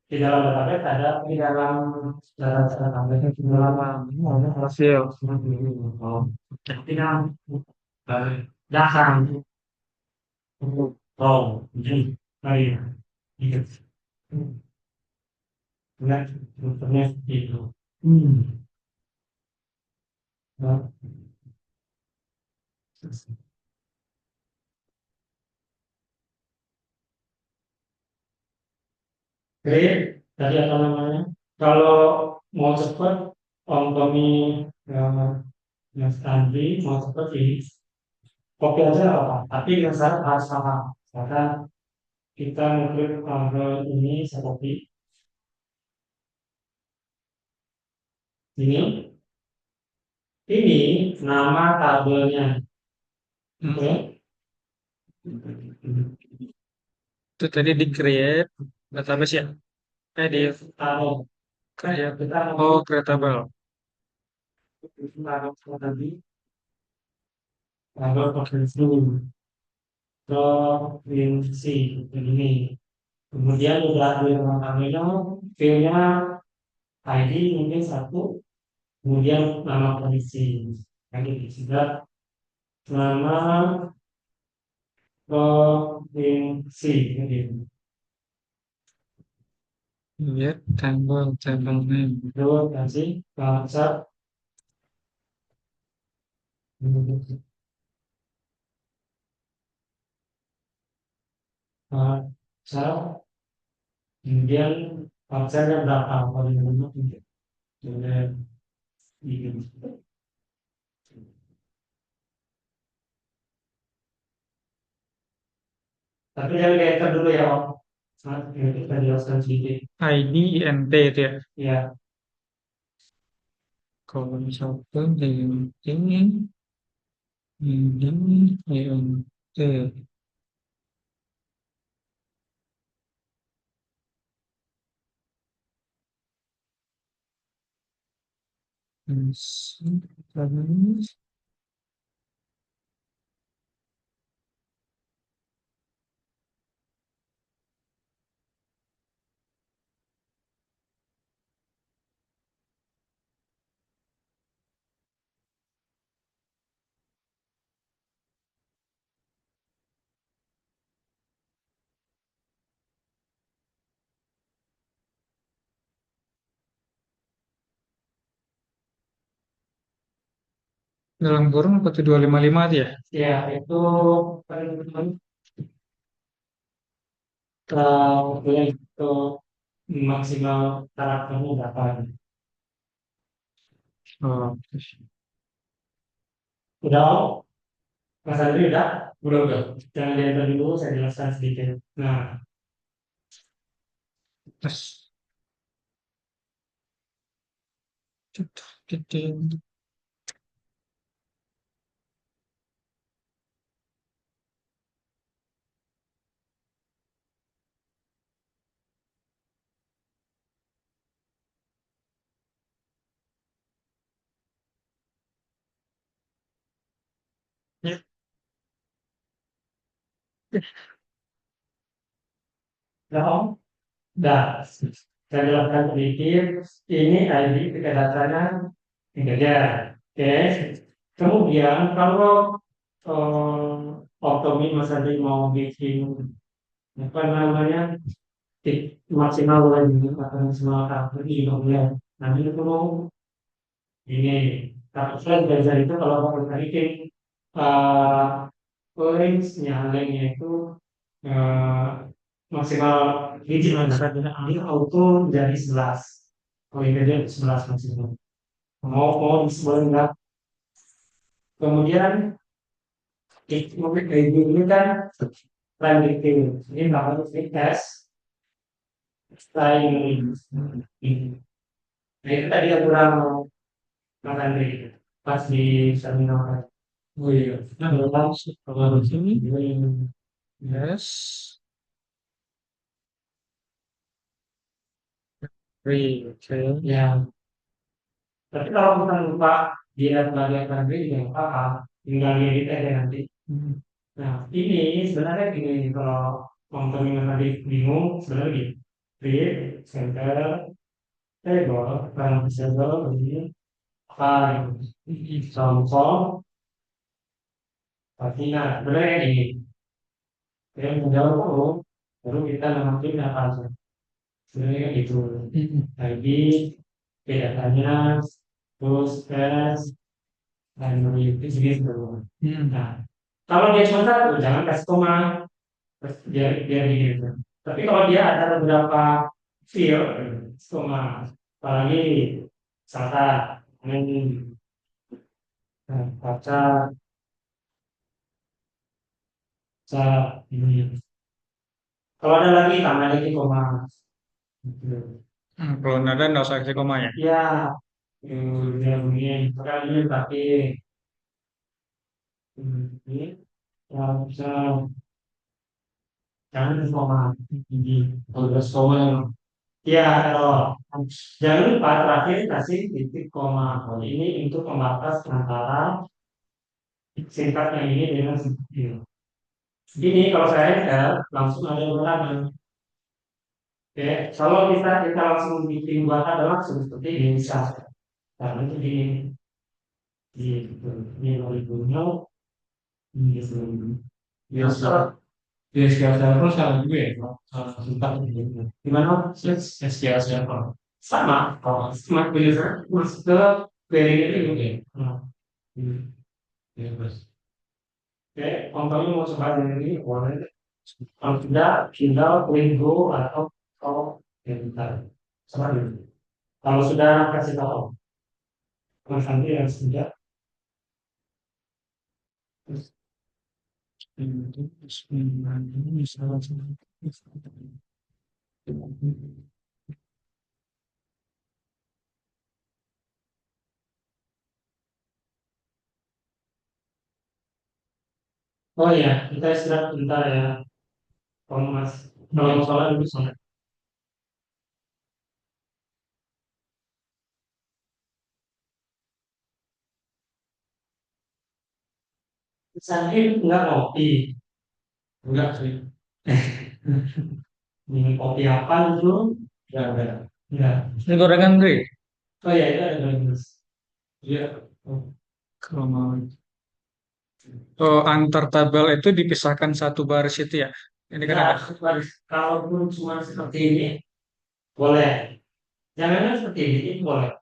Speaker 1: Di dalam database ada di dalam database di dalam
Speaker 2: Hasil.
Speaker 1: oh, di dalam dasar oh jadi baik gitu. Nah, internet itu. Nah, Oke, tadi apa namanya? Kalau mau cepat, Om Tommy, eh, Mas Andri mau cepat ini, kopi aja nggak apa-apa. Tapi yang syarat harus paham. Karena kita ngeklik ini seperti ini. Ini nama tabelnya. Oke.
Speaker 2: Itu tadi di create database ya. Di
Speaker 1: Taruh.
Speaker 2: create.
Speaker 1: Kita
Speaker 2: Oh, creatable.
Speaker 1: taruh tadi. Taruh provinsi. Provinsi. Ini. Kemudian udah ada yang namanya filenya ID mungkin satu, kemudian nama provinsi. Yang juga nama provinsi. Gitu.
Speaker 2: Create table name.
Speaker 1: Terus kasih bahasa bahasa, kemudian bahasanya berapa kalau yang mana kemudian ini. Tapi jangan diangkat dulu ya Om. Nanti kita jelaskan sedikit.
Speaker 2: ID INT itu ya.
Speaker 1: Ya,
Speaker 2: Kalau misalkan ini INT. Dalam kurung apa tuh 255 itu ya?
Speaker 1: ya itu kalau itu maksimal karakternya berapa?
Speaker 2: Oh,
Speaker 1: Udah Om? Mas Andri udah?
Speaker 3: udah.
Speaker 1: Jangan diangkat dulu, saya jelaskan sedikit. Nah,
Speaker 2: terus. Ya,
Speaker 1: udah Om? Udah. Saya jelaskan sedikit. Ini ID tiga datanya tiga aja. Oke. Kemudian kalau Optomi Mas Andri mau bikin apa namanya maksimal lagi atau maksimal karakter ini juga boleh. Nanti itu ini tapi selain belajar itu kalau mau bikin uh, linknya itu eh, maksimal digit mana ini auto dari 11. Oh ini dia 11 maksimal. Mau boleh enggak? Kemudian ini kan time dicting. Ini namanya S time ini. Nah itu tadi yang kurang Mas Andri pas di seminar.
Speaker 2: oh iya. Nah, kalau sini, yes, free, oke.
Speaker 1: Ya, tapi kalau kita lupa dia bagian Andri juga nggak apa-apa, tinggal diedit aja nanti.
Speaker 2: Hmm.
Speaker 1: Nah, ini sebenarnya gini, kalau Om Tommy tadi bingung, sebenarnya gini. Create center, table, barang table, ini apa? Contoh, Latina, sebenarnya ini, yang menjawab dulu, baru kita namatin apa aja. Sebenarnya kan gitu. Lagi, datanya, terus tes, dan itu gitu. Nah, kalau dia cuma satu, jangan kasih koma, terus biar gitu. Tapi kalau dia ada beberapa field, koma, apalagi misalkan baca, baca ini. Kalau ada lagi tambah lagi koma. Gitu.
Speaker 2: Kalau nada nggak usah kasih koma ya.
Speaker 1: Ya, dia begini, sekali tapi ini yang bisa jangan koma ini. Kalau ada koma, ya kalau jangan lupa terakhir kasih titik koma. Kalau ini untuk pembatas antara singkat yang ini dengan singkat ini. Ini kalau saya langsung ada ulangan. Oke, kalau kita langsung bikin buat ada langsung seperti ini bisa. Karena itu di original di biasa di SQL Server sama juga ya, sama tentang gimana SQL Server sama smart user masuk ke query itu ya. Ya, terus. Oke, contohnya mau coba dari ini boleh. Kalau tidak, tinggal window atau kalau ya bentar. Sama dulu. Kalau sudah kasih tahu, Mas Andi yang sudah. Oh ya, kita istirahat bentar ya, kalau Mas. Kalau mau sholat dulu sholat. Sandi nggak ngopi, enggak sih. Minum kopi apa dulu? Enggak. Enggak.
Speaker 2: Ini gorengan Dri.
Speaker 1: Oh ya, itu ada Mas. Iya. Oh.
Speaker 2: Kalau mau. Oh, antar tabel itu dipisahkan satu baris itu ya. Ini kan ada.
Speaker 1: Enggak, baris. Kalaupun cuma seperti ini, boleh. Jangan seperti ini boleh.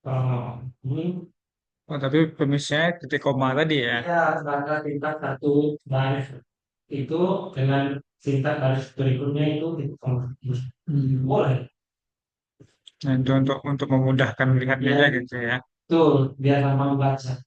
Speaker 1: Kalau ini,
Speaker 2: Oh, tapi pemisahnya titik koma tadi ya.
Speaker 1: ya, bahasa singkat satu baris itu dengan singkat baris berikutnya itu boleh.
Speaker 2: Nah, itu untuk memudahkan melihatnya aja
Speaker 1: Ya,
Speaker 2: gitu ya.
Speaker 1: tuh biar gampang baca.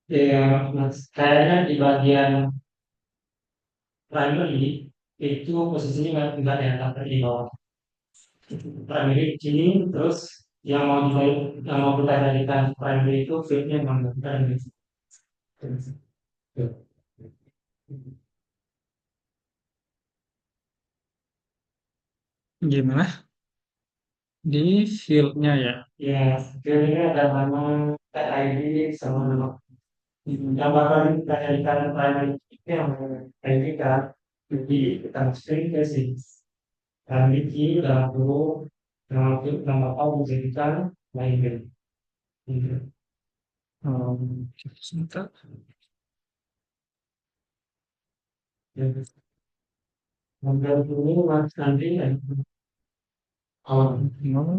Speaker 1: Ya, Mas, kayaknya di bagian primary itu posisinya nggak ada yang tapi di bawah. Primary di sini, terus yang mau kita jadikan primary itu fieldnya memang primary.
Speaker 2: Gimana? Di fieldnya ya.
Speaker 1: Ya, fieldnya ada nama tag ID sama nama yang bakal kita jadikan primary itu yang ID kan. Jadi kita masukin ke sini. Dan di dalam dulu nama apa menjadikan primary. Gitu.
Speaker 2: Sebentar.
Speaker 1: Ya. Model dulu mas nanti ya. Oh,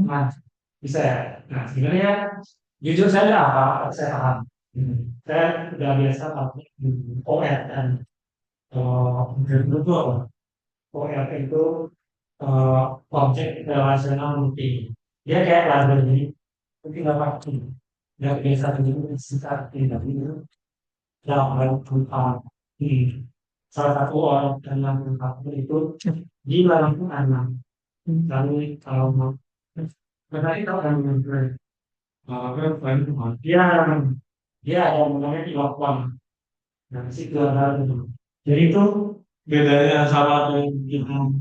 Speaker 1: mas bisa ya. Nah sebenarnya jujur saya nggak apa saya paham. Saya udah biasa pakai OR dan model itu apa? OR itu objek relasional multi. Dia kayak library, tapi nggak pasti. Nggak biasa begini sekitar tidak itu. Yang tentang salah satu orang dan yang itu di dalam anak. Lalu kalau mau berarti tahu kan dia dia ada yang namanya Iwakwam. Nah, situ ada itu. Jadi itu bedanya sama dengan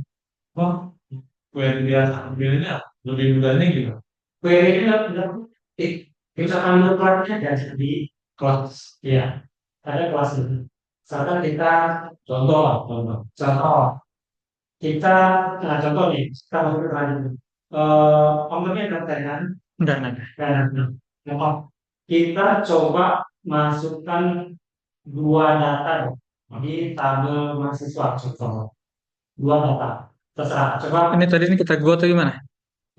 Speaker 1: apa? Query biasa. Bedanya lebih mudahnya gitu. Query itu tidak misalkan kelasnya jadi kelas, ya ada kelas itu. Misalkan kita contoh lah, contoh kita, nah contoh nih, kita masuk ke lanjut. Contohnya kan
Speaker 2: Enggak.
Speaker 1: Nah, nah, kita coba masukkan dua data di tabel mahasiswa, contoh. Dua data. Terserah. Coba
Speaker 2: Ini tadi ini kita go atau gimana?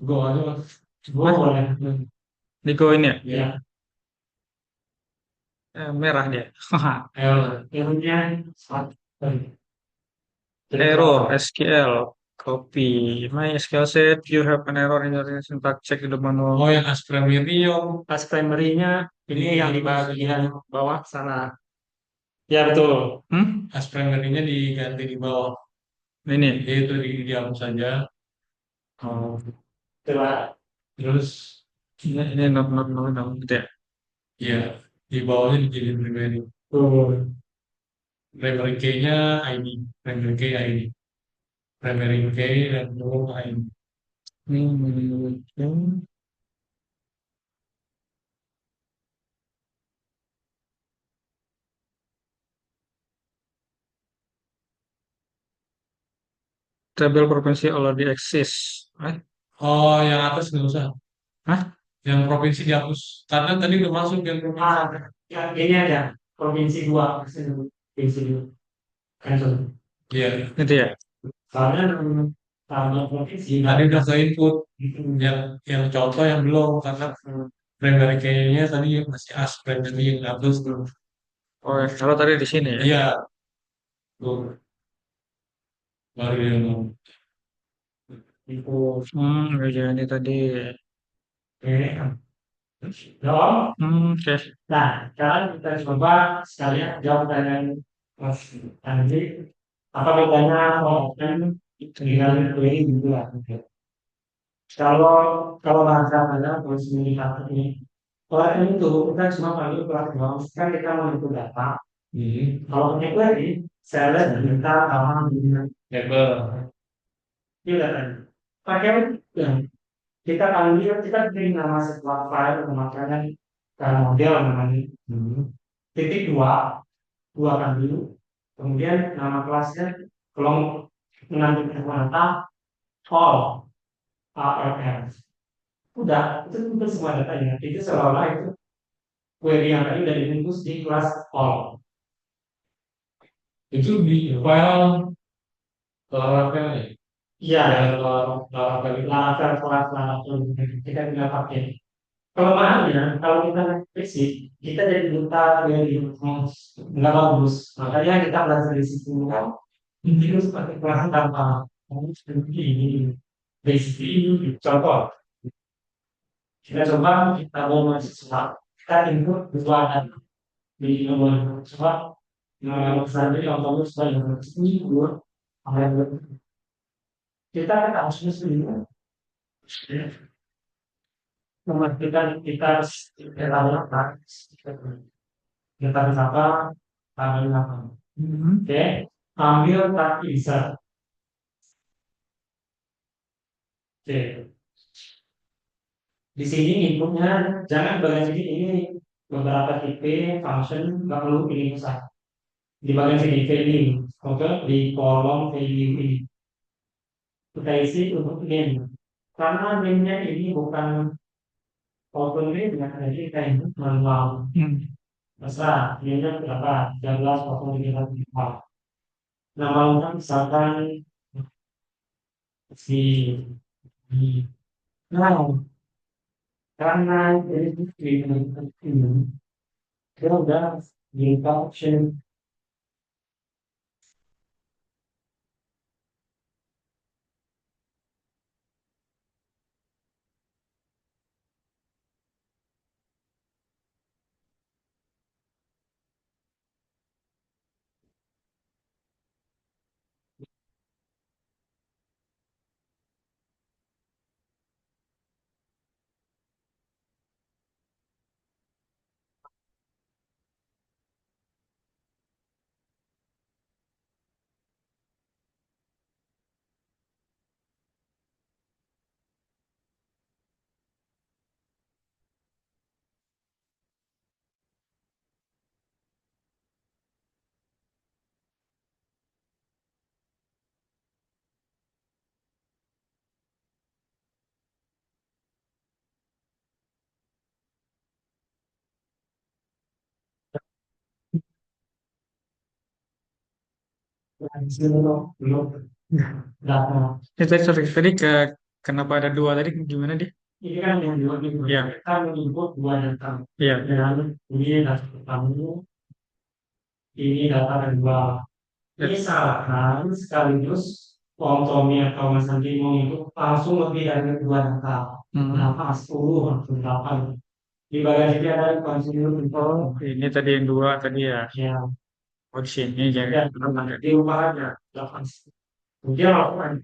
Speaker 1: go aja, Mas. Go
Speaker 2: Hah?
Speaker 1: boleh.
Speaker 2: Di go ini ya?
Speaker 1: Ya.
Speaker 2: Merah dia. Haha.
Speaker 1: Errornya satu. Jadi
Speaker 2: Error
Speaker 1: berapa?
Speaker 2: SQL. Copy. My SQL said you have an error in your syntax. Check the manual.
Speaker 3: Oh, yang Aspremiri
Speaker 1: Pas primary-nya ini yang di bagian bawah sana. Ya betul.
Speaker 3: Aspremerinya diganti di bawah.
Speaker 2: Ini.
Speaker 3: Jadi itu dihapus saja.
Speaker 1: Oh, coba.
Speaker 3: Terus
Speaker 2: Ini not gitu ya.
Speaker 3: ya di bawahnya dijadiin primary.
Speaker 1: Tuh.
Speaker 3: Primary key-nya ID. Primary key ID. Primary key dan role ID.
Speaker 2: Hmm. Tabel provinsi already exist.
Speaker 3: Oh, yang atas nggak usah.
Speaker 2: Hah?
Speaker 3: Yang provinsi dihapus. Karena tadi udah masuk yang provinsi.
Speaker 1: Yang ini aja. Provinsi dua. Provinsi dua. Cancel.
Speaker 3: Iya.
Speaker 2: Itu ya.
Speaker 1: Soalnya sama provinsi.
Speaker 3: Tadi udah ke input. Yang contoh yang belum. Karena primary key-nya tadi masih as. Primary yang dihapus tuh.
Speaker 2: Oh, kalau tadi di sini ya.
Speaker 3: Iya. Tuh. Baru yang
Speaker 1: Itu.
Speaker 2: Ya ini tadi.
Speaker 1: Oke. Jawab.
Speaker 2: Oke.
Speaker 1: Nah, sekarang kita coba sekalian jawab pertanyaan Mas Andi. Apa bedanya open dengan query gitu lah. Kalau kalau bahasa pada posisi ini, kalau itu kita cuma panggil kelas doang. Kan kita mau itu data. Kalau punya query, saya lihat kita sama dengan
Speaker 3: label.
Speaker 1: kita kan. Pakai yang kita panggil kita beri nama sebuah file atau makanan model namanya. Titik dua, dua kan dulu. Kemudian nama kelasnya kalau mengambil kata all ALL. Udah, itu semua datanya. Itu seolah-olah itu query yang tadi udah diringkus di kelas all.
Speaker 3: Itu di file Laravel ya?
Speaker 1: Iya,
Speaker 3: Laravel itu.
Speaker 1: Laravel kelas Laravel kita tidak pakai. Kelemahannya kalau kita naik fisik, kita jadi buta dari nggak bagus. Makanya kita belajar di situ. Itu seperti kelas tanpa seperti ini. Basic ini contoh. Kita coba kita mau mahasiswa, kita input dua data. di nomor coba nomor satu contohnya sudah nomor ini dua kita kan harusnya sendiri nomor kita harus kita tahu apa kita bisa apa tahu apa oke ambil tak bisa oke di sini inputnya jangan bagian sini ini beberapa tipe function nggak perlu pilih satu di bagian sini value oke di kolom value ini kita isi untuk name karena name-nya ini bukan open name ya jadi kita input manual masa name-nya berapa 13 034 nama lengkap misalkan si nah karena ini dia udah di option belum data
Speaker 2: Sorry, tadi kenapa ada dua tadi gimana dia?
Speaker 1: ini kan yang dua minggu
Speaker 2: Iya,
Speaker 1: kita menginput dua data
Speaker 2: iya.
Speaker 1: dan ini data pertama ini data kedua ini misalkan sekaligus Om Tommy atau Mas Andi mau itu langsung lebih dari dua data berapa 10 atau 8 di bagian sini ada continue control
Speaker 2: Ini tadi yang dua tadi ya.
Speaker 1: ya
Speaker 2: Oh, di sini jadi.
Speaker 1: ya diubah aja 8 dia lakukan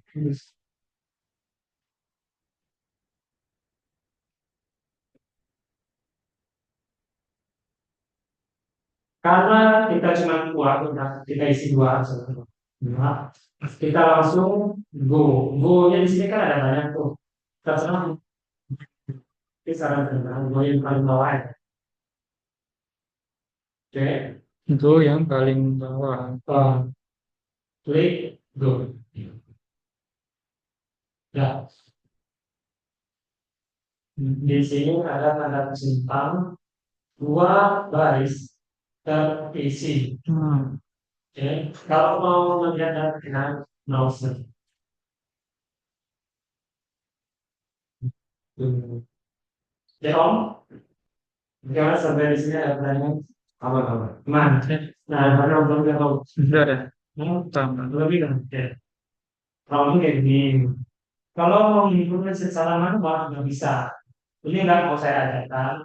Speaker 1: karena kita cuma kuat kita isi dua sebenarnya. Nah, kita langsung go nya di sini kan ada banyak tuh terserah ini saran tentang go yang paling bawah ya. Oke
Speaker 2: Itu yang paling bawah.
Speaker 1: klik go ya di sini ada tanda simpan dua baris terisi. Oke kalau mau melihat dengan browser ya om bagaimana sampai di sini ada pertanyaan apa mana nah mana om nggak tahu
Speaker 2: Sudah ada.
Speaker 1: tambah lebih kan ya kalau ini kayak gini kalau mau menghubungkan secara manual nggak bisa ini nggak mau saya ajarkan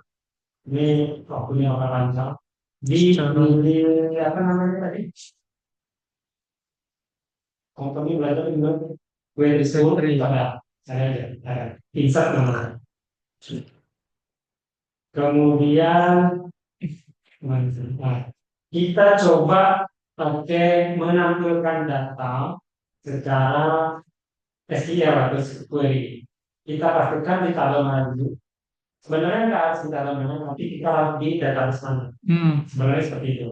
Speaker 1: ini waktunya orang lancar di apa namanya tadi company belajar juga gue disuruh coba saya aja insert namanya kemudian nah, kita coba pakai menampilkan data secara SQL atau query. Kita pastikan di tabel mana dulu. Sebenarnya nggak harus di tabel mana, tapi kita harus di database mana. Sebenarnya seperti itu.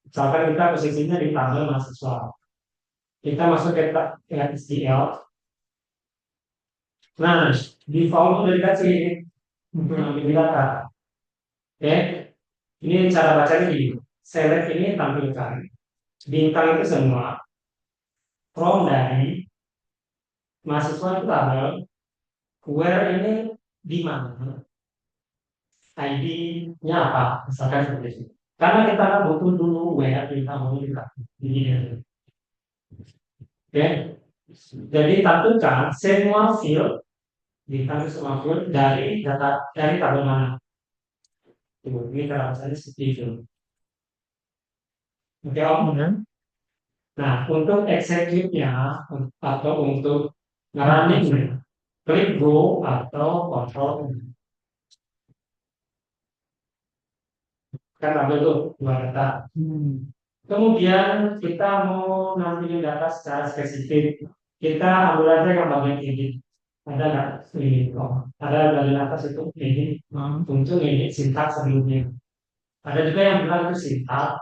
Speaker 1: Misalkan kita posisinya di tabel mahasiswa. Kita masuk ke SQL. Nah, default udah dikasih untuk ambil data. Oke, ini cara bacanya gini. Select ini tampilkan. Bintang itu semua from dari mahasiswa itu tabel where ini di mana ID-nya apa misalkan seperti itu karena kita kan butuh dulu where kita mau kita ini oke jadi tampilkan semua field ditampil semua field dari data dari tabel mana ini cara bacanya seperti itu Oke Om.
Speaker 2: Ya.
Speaker 1: Nah, untuk execute-nya atau untuk running, klik Go atau Control. Kan ada tuh dua data.
Speaker 2: Hmm.
Speaker 1: Kemudian kita mau nampilin data secara spesifik. Kita ambil aja yang bagian ini. Ada nggak ini? Oh, ada dari atas itu ini.
Speaker 2: Ah.
Speaker 1: Untuk ini sintaks sebelumnya. Ada juga yang bilang itu sintaks.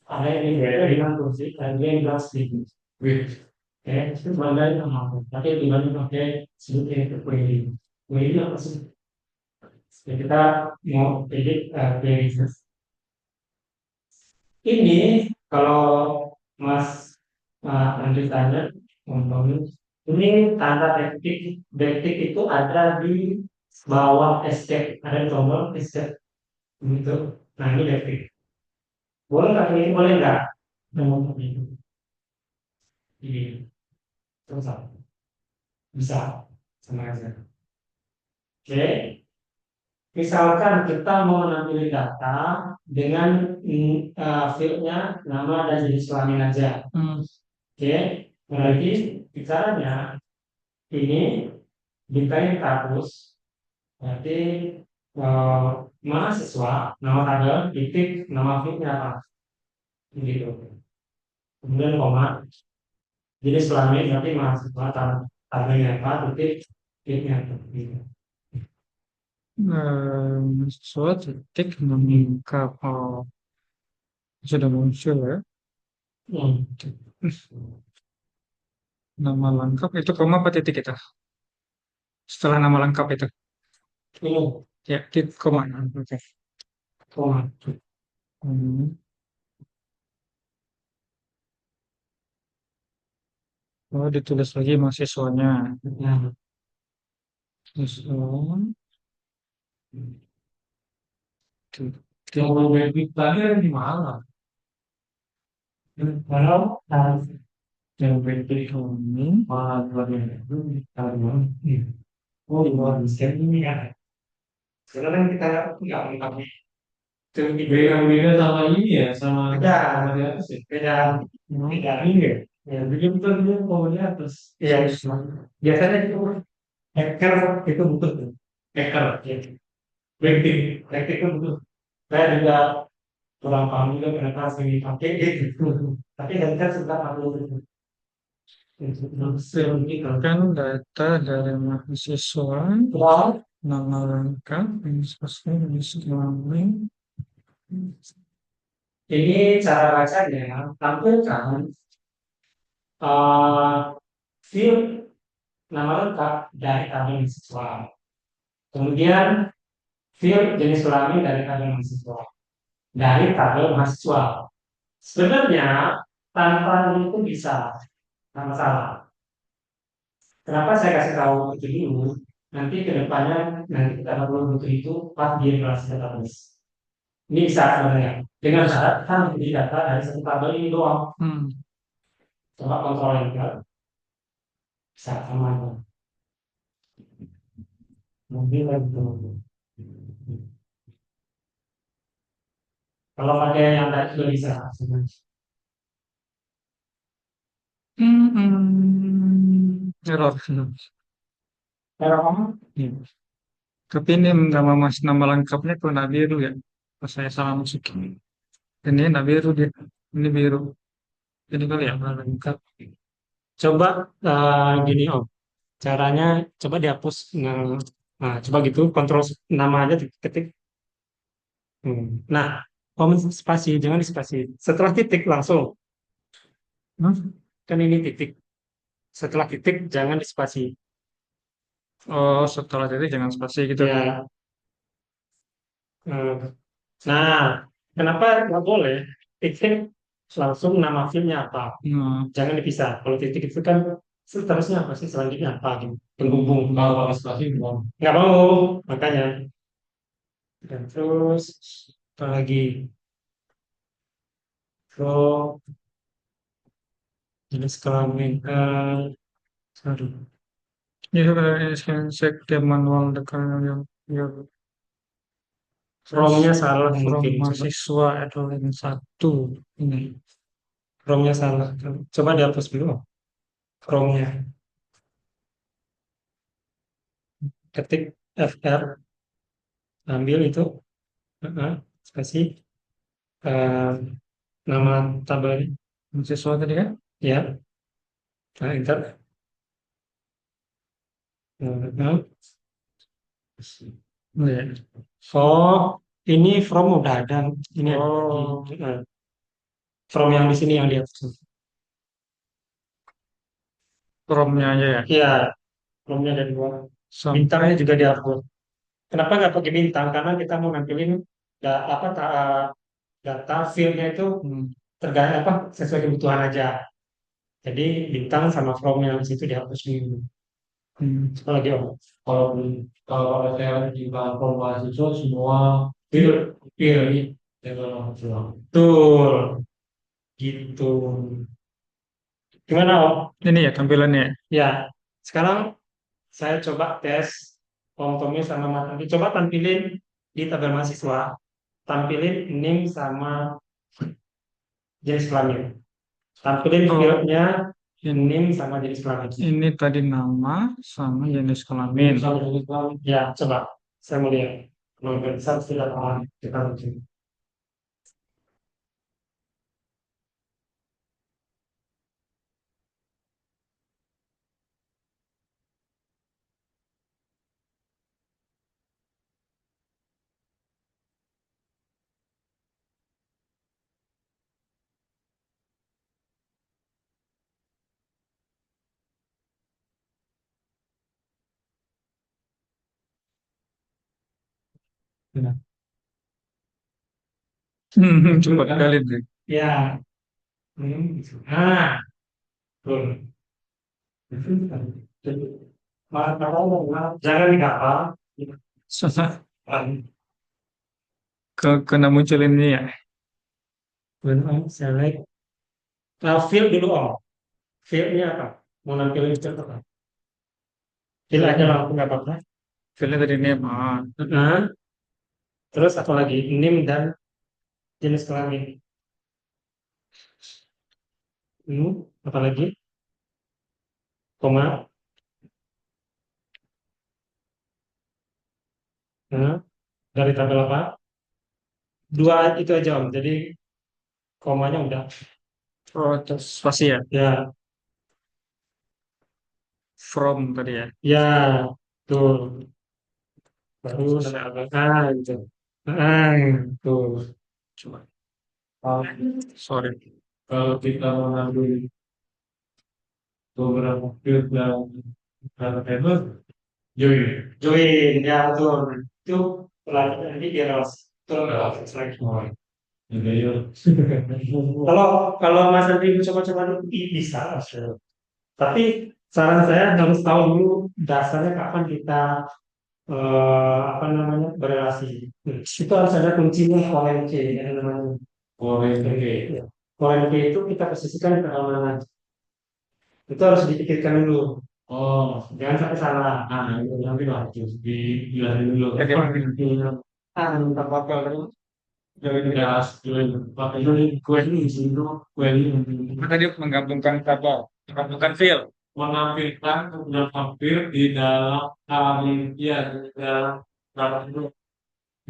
Speaker 1: Ada yang bilang fungsi. Ada juga yang bilang sedikit. Oke, itu bandai sama aku. Tapi dibanding pakai sedikit itu query. Query apa sih? Ya, kita mau edit query. Ini kalau Mas Andri tanya, ngomongin, ini tanda detik, detik itu ada di bawah escape, ada tombol escape gitu. Nah ini detik. Boleh nggak ini boleh nggak? Ngomong ini, ini terus apa? Bisa sama aja. Oke, misalkan kita mau nampilin data dengan fieldnya nama dan jenis kelamin aja. Oke, berarti caranya ini desain kampus berarti eh, mahasiswa nama tanggal titik nama fitnya apa gitu kemudian koma jadi selama ini berarti mahasiswa tanggalnya apa titik fitnya apa gitu.
Speaker 2: Suatu titik meningkat. Oh, sudah muncul ya.
Speaker 1: Hmm.
Speaker 2: Nama lengkap itu koma apa titik itu? Setelah nama lengkap itu.
Speaker 1: Ini
Speaker 2: Ya, titik koma. Oke.
Speaker 1: koma
Speaker 2: Hmm. Oh, ditulis lagi mahasiswanya.
Speaker 1: nah,
Speaker 2: Mahasiswa.
Speaker 3: Kalau baby tadi kan di mana?
Speaker 1: kalau
Speaker 2: Yang beda ini.
Speaker 3: Malah dua.
Speaker 1: oh di bawah desain ini kan sekarang kita nggak mengetahui itu
Speaker 3: Beda sama ini ya, sama
Speaker 1: beda
Speaker 3: sama di atas ya.
Speaker 1: beda
Speaker 2: Hmm.
Speaker 1: beda ini ya. Ya, begitu dia mau di atas. Iya, biasanya itu hacker itu butuh tuh. Hacker, ya. Backtick, backtick itu butuh. Saya juga kurang paham juga kenapa sering dipakai gitu. Tapi hacker suka perlu itu.
Speaker 2: Kan data dari mahasiswa,
Speaker 1: Wow,
Speaker 2: nama lengkap, institusi, jenis kelamin.
Speaker 1: ini cara bacanya tampilkan eh field nama lengkap dari tabel mahasiswa. Kemudian field jenis kelamin dari tabel mahasiswa. Dari tabel mahasiswa. Sebenarnya tanpa itu bisa, nggak masalah. Kenapa saya kasih tahu itu dulu? Nanti kedepannya nanti kita perlu butuh itu pas di relasi database. Ini bisa sebenarnya dengan syarat kita memilih data dari satu tabel ini doang.
Speaker 2: Hmm.
Speaker 1: Coba kontrol enter, bisa sama aja. Mobil lagi tuh. Kalau pakai yang tadi sudah bisa.
Speaker 2: Error.
Speaker 1: Kalau kamu,
Speaker 2: Iya. Tapi ini nama lengkapnya tuh Nabiru ya. Pas saya salah masukin. Ini Nabiru dia. Ini biru. Ini kali ya nama lengkap.
Speaker 1: coba gini om, caranya coba dihapus. Nah, coba gitu, kontrol nama aja ketik. Nah, komen spasi, jangan di spasi. Setelah titik langsung,
Speaker 2: Hmm?
Speaker 1: kan ini titik. Setelah titik jangan di spasi.
Speaker 2: Oh, setelah itu jangan spasi gitu.
Speaker 1: Ya. eh, Nah, kenapa nggak boleh? Titik langsung nama filmnya apa?
Speaker 2: Nah,
Speaker 1: Jangan dipisah. Kalau titik itu kan seterusnya apa sih selanjutnya apa gitu. Penghubung.
Speaker 3: Kalau pakai spasi belum.
Speaker 1: Nggak mau, makanya. Dan terus apa lagi? So, jenis kelamin. Sorry.
Speaker 2: you can check the manual the current your
Speaker 1: From-nya salah
Speaker 2: From
Speaker 1: mungkin. Coba
Speaker 2: mahasiswa Erlang satu ini.
Speaker 1: from-nya salah. Coba dihapus dulu. From-nya. Ketik fr, ambil itu, spasi, eh, nama tabelnya,
Speaker 2: Mahasiswa tadi kan?
Speaker 1: ya, nah, enter. Nah,
Speaker 2: Oh, ya.
Speaker 1: oh, ini from udah ada. Ini ada.
Speaker 2: Oh,
Speaker 1: From yang di sini yang dihapus.
Speaker 2: From-nya aja ya.
Speaker 1: Iya, from-nya ada dua. Bintangnya
Speaker 2: Sampai
Speaker 1: juga dihapus. Kenapa nggak pakai bintang? Karena kita mau nampilin apa data field-nya itu
Speaker 2: hmm,
Speaker 1: tergantung apa sesuai kebutuhan aja. Jadi bintang sama from yang di situ dihapus dulu.
Speaker 2: hmm.
Speaker 1: Sekali lagi om.
Speaker 3: Kalau kalau saya di platform mahasiswa semua
Speaker 1: Field, field.
Speaker 3: ya kalau mahasiswa.
Speaker 1: Betul, gitu. Gimana om?
Speaker 2: Ini ya tampilannya.
Speaker 1: Ya, sekarang saya coba tes Om Tommy sama Mas Andi. Coba tampilin di tabel mahasiswa, tampilin NIM sama jenis kelamin. Tampilin
Speaker 2: Oh,
Speaker 1: fieldnya
Speaker 2: ini,
Speaker 1: NIM sama jenis kelamin.
Speaker 2: ini tadi nama sama jenis kelamin.
Speaker 1: Sama jenis kelamin. Ya, coba. Saya mau lihat. Nomor satu sudah paham. Kita uji. Benar.
Speaker 2: Cepat kali deh.
Speaker 1: Ya. Nah, betul. Jangan dihafal.
Speaker 2: Kena muncul ini ya.
Speaker 1: Benar, select. Field dulu om. Fieldnya apa? Mau nampilin field apa? Field aja langsung nggak apa-apa.
Speaker 2: Filenya tadi name. Ah,
Speaker 1: Nah, terus apa lagi? NIM dan jenis kelamin. Apa lagi? Koma. Nah, dari tabel apa? Dua itu aja om. Jadi komanya udah.
Speaker 2: oh, terus spasi ya.
Speaker 1: Ya,
Speaker 2: From tadi ya.
Speaker 1: ya, tuh. Baru gitu. Tuh.
Speaker 2: Coba.
Speaker 3: Kalau
Speaker 2: Sorry.
Speaker 3: kalau kita mengambil beberapa field dan data table, join.
Speaker 1: Join, ya tuh. Itu pelajaran di Eros. Tuh, lagi.
Speaker 3: Oh, juga yuk.
Speaker 1: Kalau kalau Mas Andri coba-coba dulu bisa, Mas. Tapi saran saya harus tahu dulu dasarnya kapan kita apa namanya berrelasi. Itu harus ada kuncinya kolen C, yang namanya.
Speaker 3: Boleh, oke.
Speaker 1: Ya. Kolen C itu kita posisikan ke mana? Itu harus dipikirkan dulu.
Speaker 3: Oh,
Speaker 1: Jangan sampai salah.
Speaker 3: nah itu nanti lah harus dijelasin dulu.
Speaker 2: Jadi
Speaker 1: Entah apa kalau
Speaker 3: Join gas, join pakai join kue ini di sini tuh kue ini
Speaker 2: tadi menggabungkan apa? Menggabungkan file.
Speaker 3: menampilkan beberapa field di dalam ya di dalam dalam itu.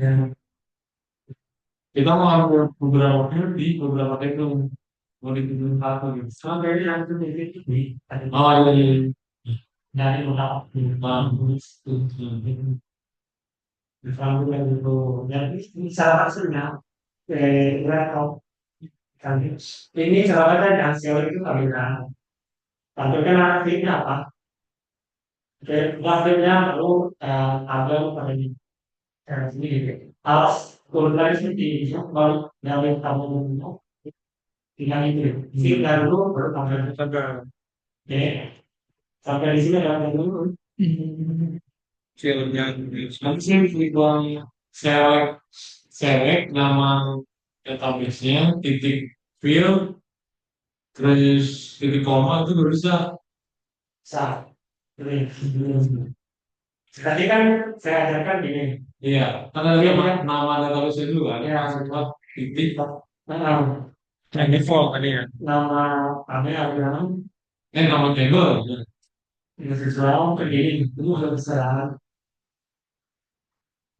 Speaker 1: ya.
Speaker 3: Kita mau ambil beberapa field di beberapa table. Mau dibikin satu gitu.
Speaker 1: Sampai nanti di
Speaker 3: Oh iya, iya.
Speaker 1: dari beberapa
Speaker 3: Nah,
Speaker 1: Sambungan itu. Jadi ini salah hasilnya. Berapa kan? Ini salah dan hasil itu tampilan. Tampilkan artinya apa? Oke, grafiknya lalu tabel pada di sini gitu. Harus turun dari sini baru dari tabel itu tinggal itu. Tinggal dulu baru tabel. Oke, sampai di sini ada dulu.
Speaker 3: filenya nanti sih bang select select nama database-nya titik field terus titik koma itu baru bisa.
Speaker 1: Sah. Tadi kan saya ajarkan gini.
Speaker 3: Iya, karena dia
Speaker 1: Iya, iya.
Speaker 3: nama database dulu kan,
Speaker 1: Ya,
Speaker 3: mahasiswa titik
Speaker 1: nah,
Speaker 3: yang default tadi kan.
Speaker 1: nama kami adalah
Speaker 3: Nama table.
Speaker 1: mahasiswa berdiri itu sudah besar.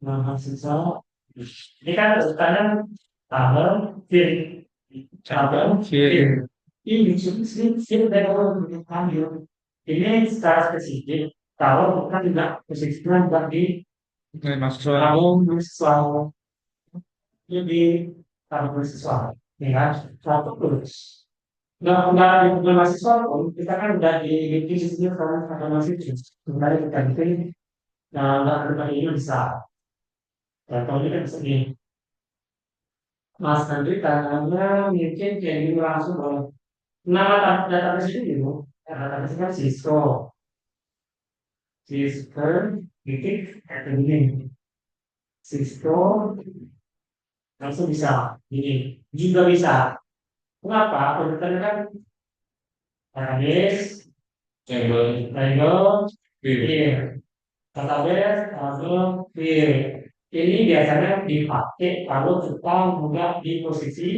Speaker 1: Mahasiswa ini kan sekarang tabel fil, tabel fil.
Speaker 2: Oke.
Speaker 1: Ini fil dari orang ambil. Ini secara spesifik. Kalau kita tidak posisikan di
Speaker 2: Ini mahasiswa.
Speaker 1: tabung mahasiswa, jadi tabung mahasiswa, ya kan? Satu terus. Nggak di bukan mahasiswa pun kita kan udah di sini kan ada mahasiswa. Sebenarnya kita bikin, nah nggak berbagai ini bisa. Ya, kalau ini kan bisa di Mas Andri tangannya mungkin kayak gini langsung boleh. Nama database itu gitu. Database kan Cisco, Cisco, titik, kayak begini. Cisco langsung bisa, gini juga bisa. Kenapa? Produknya kan database,
Speaker 3: Table.
Speaker 1: label,
Speaker 3: View.
Speaker 1: field. Database, label, field. Ini biasanya dipakai kalau kita buka di posisi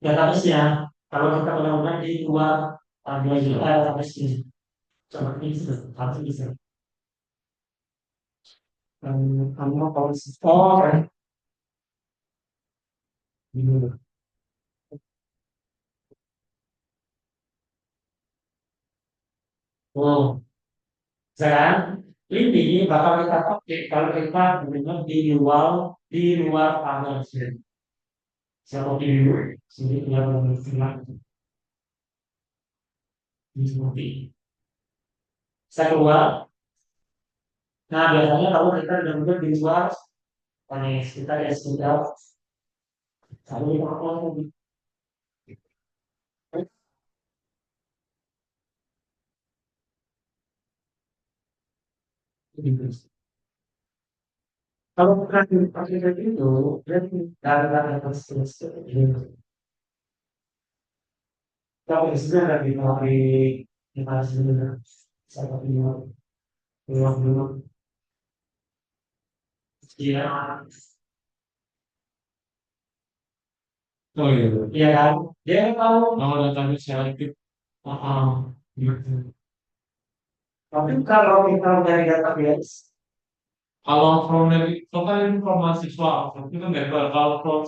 Speaker 1: database-nya. Kalau kita benar-benar di luar tabel juga database ini. Seperti itu, harus bisa. Kamu kalau store, gitu. Oh, sekarang ini bakal kita pakai kalau kita benar di luar tabel sini. Siapa dulu sini yang menggunakan seperti saya keluar. Nah biasanya kalau kita benar-benar di luar, panis kita ya sudah satu apa gitu. Kalau bukan pakai kayak gitu, berarti dari terus gitu. Kalau sudah dari kita sudah saya keluar dulu. Iya,
Speaker 3: Oh iya.
Speaker 1: iya kan? Dia tahu.
Speaker 3: Nama database selektif.
Speaker 1: Gitu. Tapi kalau kita dari database,
Speaker 3: Kalau from dari itu kan informasi soal itu kan bebas. Kalau from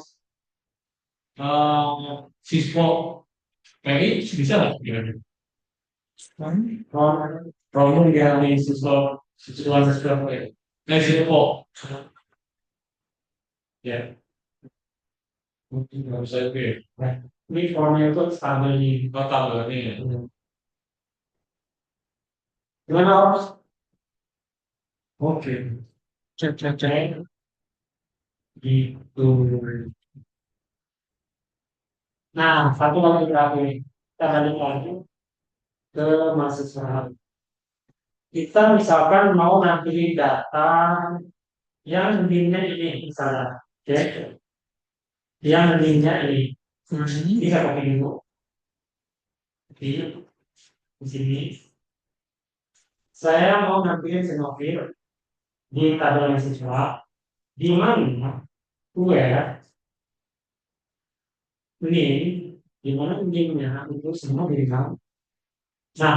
Speaker 3: siswa PI bisa nggak? Gimana? From dari siswa PI. Siswa. Ya, mungkin nggak bisa itu ya.
Speaker 1: nah, ini formnya itu stabil di
Speaker 3: Total ini ya.
Speaker 1: gimana harus? Oke,
Speaker 2: Cek, cek, cek.
Speaker 1: oke, gitu. Nah, satu lagi terakhir, kita balik lagi ke mahasiswa. Kita misalkan mau nampilin data yang intinya ini misalnya, oke, yang intinya ini, bisa pakai itu di sini. Saya mau nampilin sinofil di tabel mahasiswa, di mana where name, di mana name-nya itu semua dari kamu. Nah,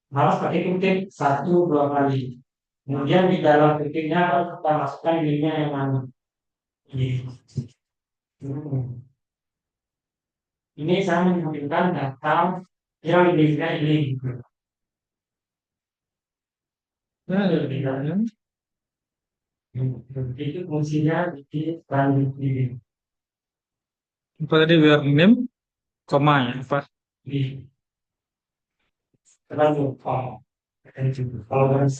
Speaker 1: harus pakai kutip satu dua kali. Kemudian di dalam kutipnya harus kita masukkan name-nya yang mana. Ini. Ini saya menampilkan data yang diberikan ini.
Speaker 2: Nah,
Speaker 1: Itu fungsinya di lanjut ini.
Speaker 2: apa tadi biar name, koma ya, apa?
Speaker 1: Di lanjut kalau kalau harus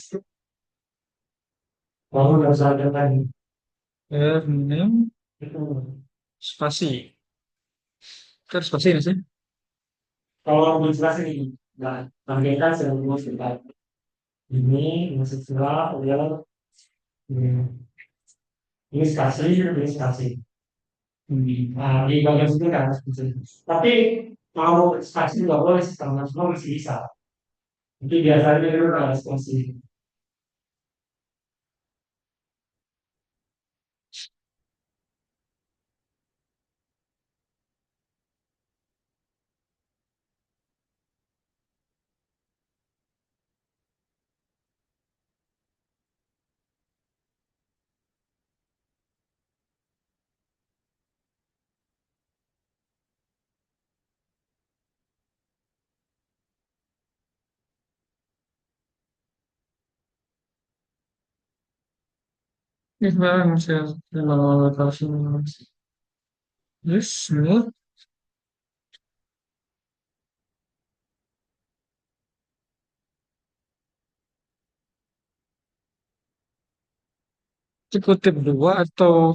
Speaker 1: kalau harus ada lagi
Speaker 2: Biar name,
Speaker 1: itu
Speaker 2: spasi. Kan spasi ini sih.
Speaker 1: kalau menjelaskan ini, nah, tampilkan semua sebentar. Ini mahasiswa adalah ini skasi. Nah, di bagian situ kan harus bisa. Tapi kalau skasi nggak boleh, sistem nasional masih bisa. Itu biasanya itu harus skasi.
Speaker 2: Vamos a la próxima. Yes, no. Itu kutip dua atau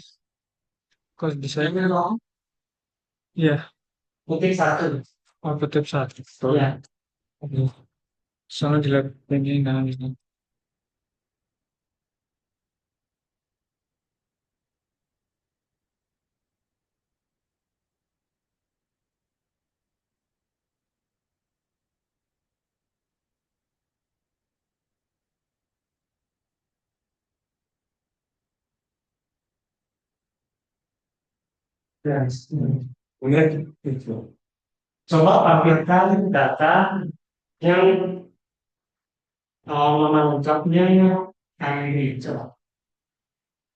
Speaker 2: kalau bisa ya,
Speaker 1: Kutip satu.
Speaker 2: oh, kutip satu.
Speaker 1: Ya.
Speaker 2: Oke. Soalnya dilihat ini nah ini.
Speaker 1: Ya. Kemudian itu. Coba tampilkan data yang nama lengkapnya ini. Coba.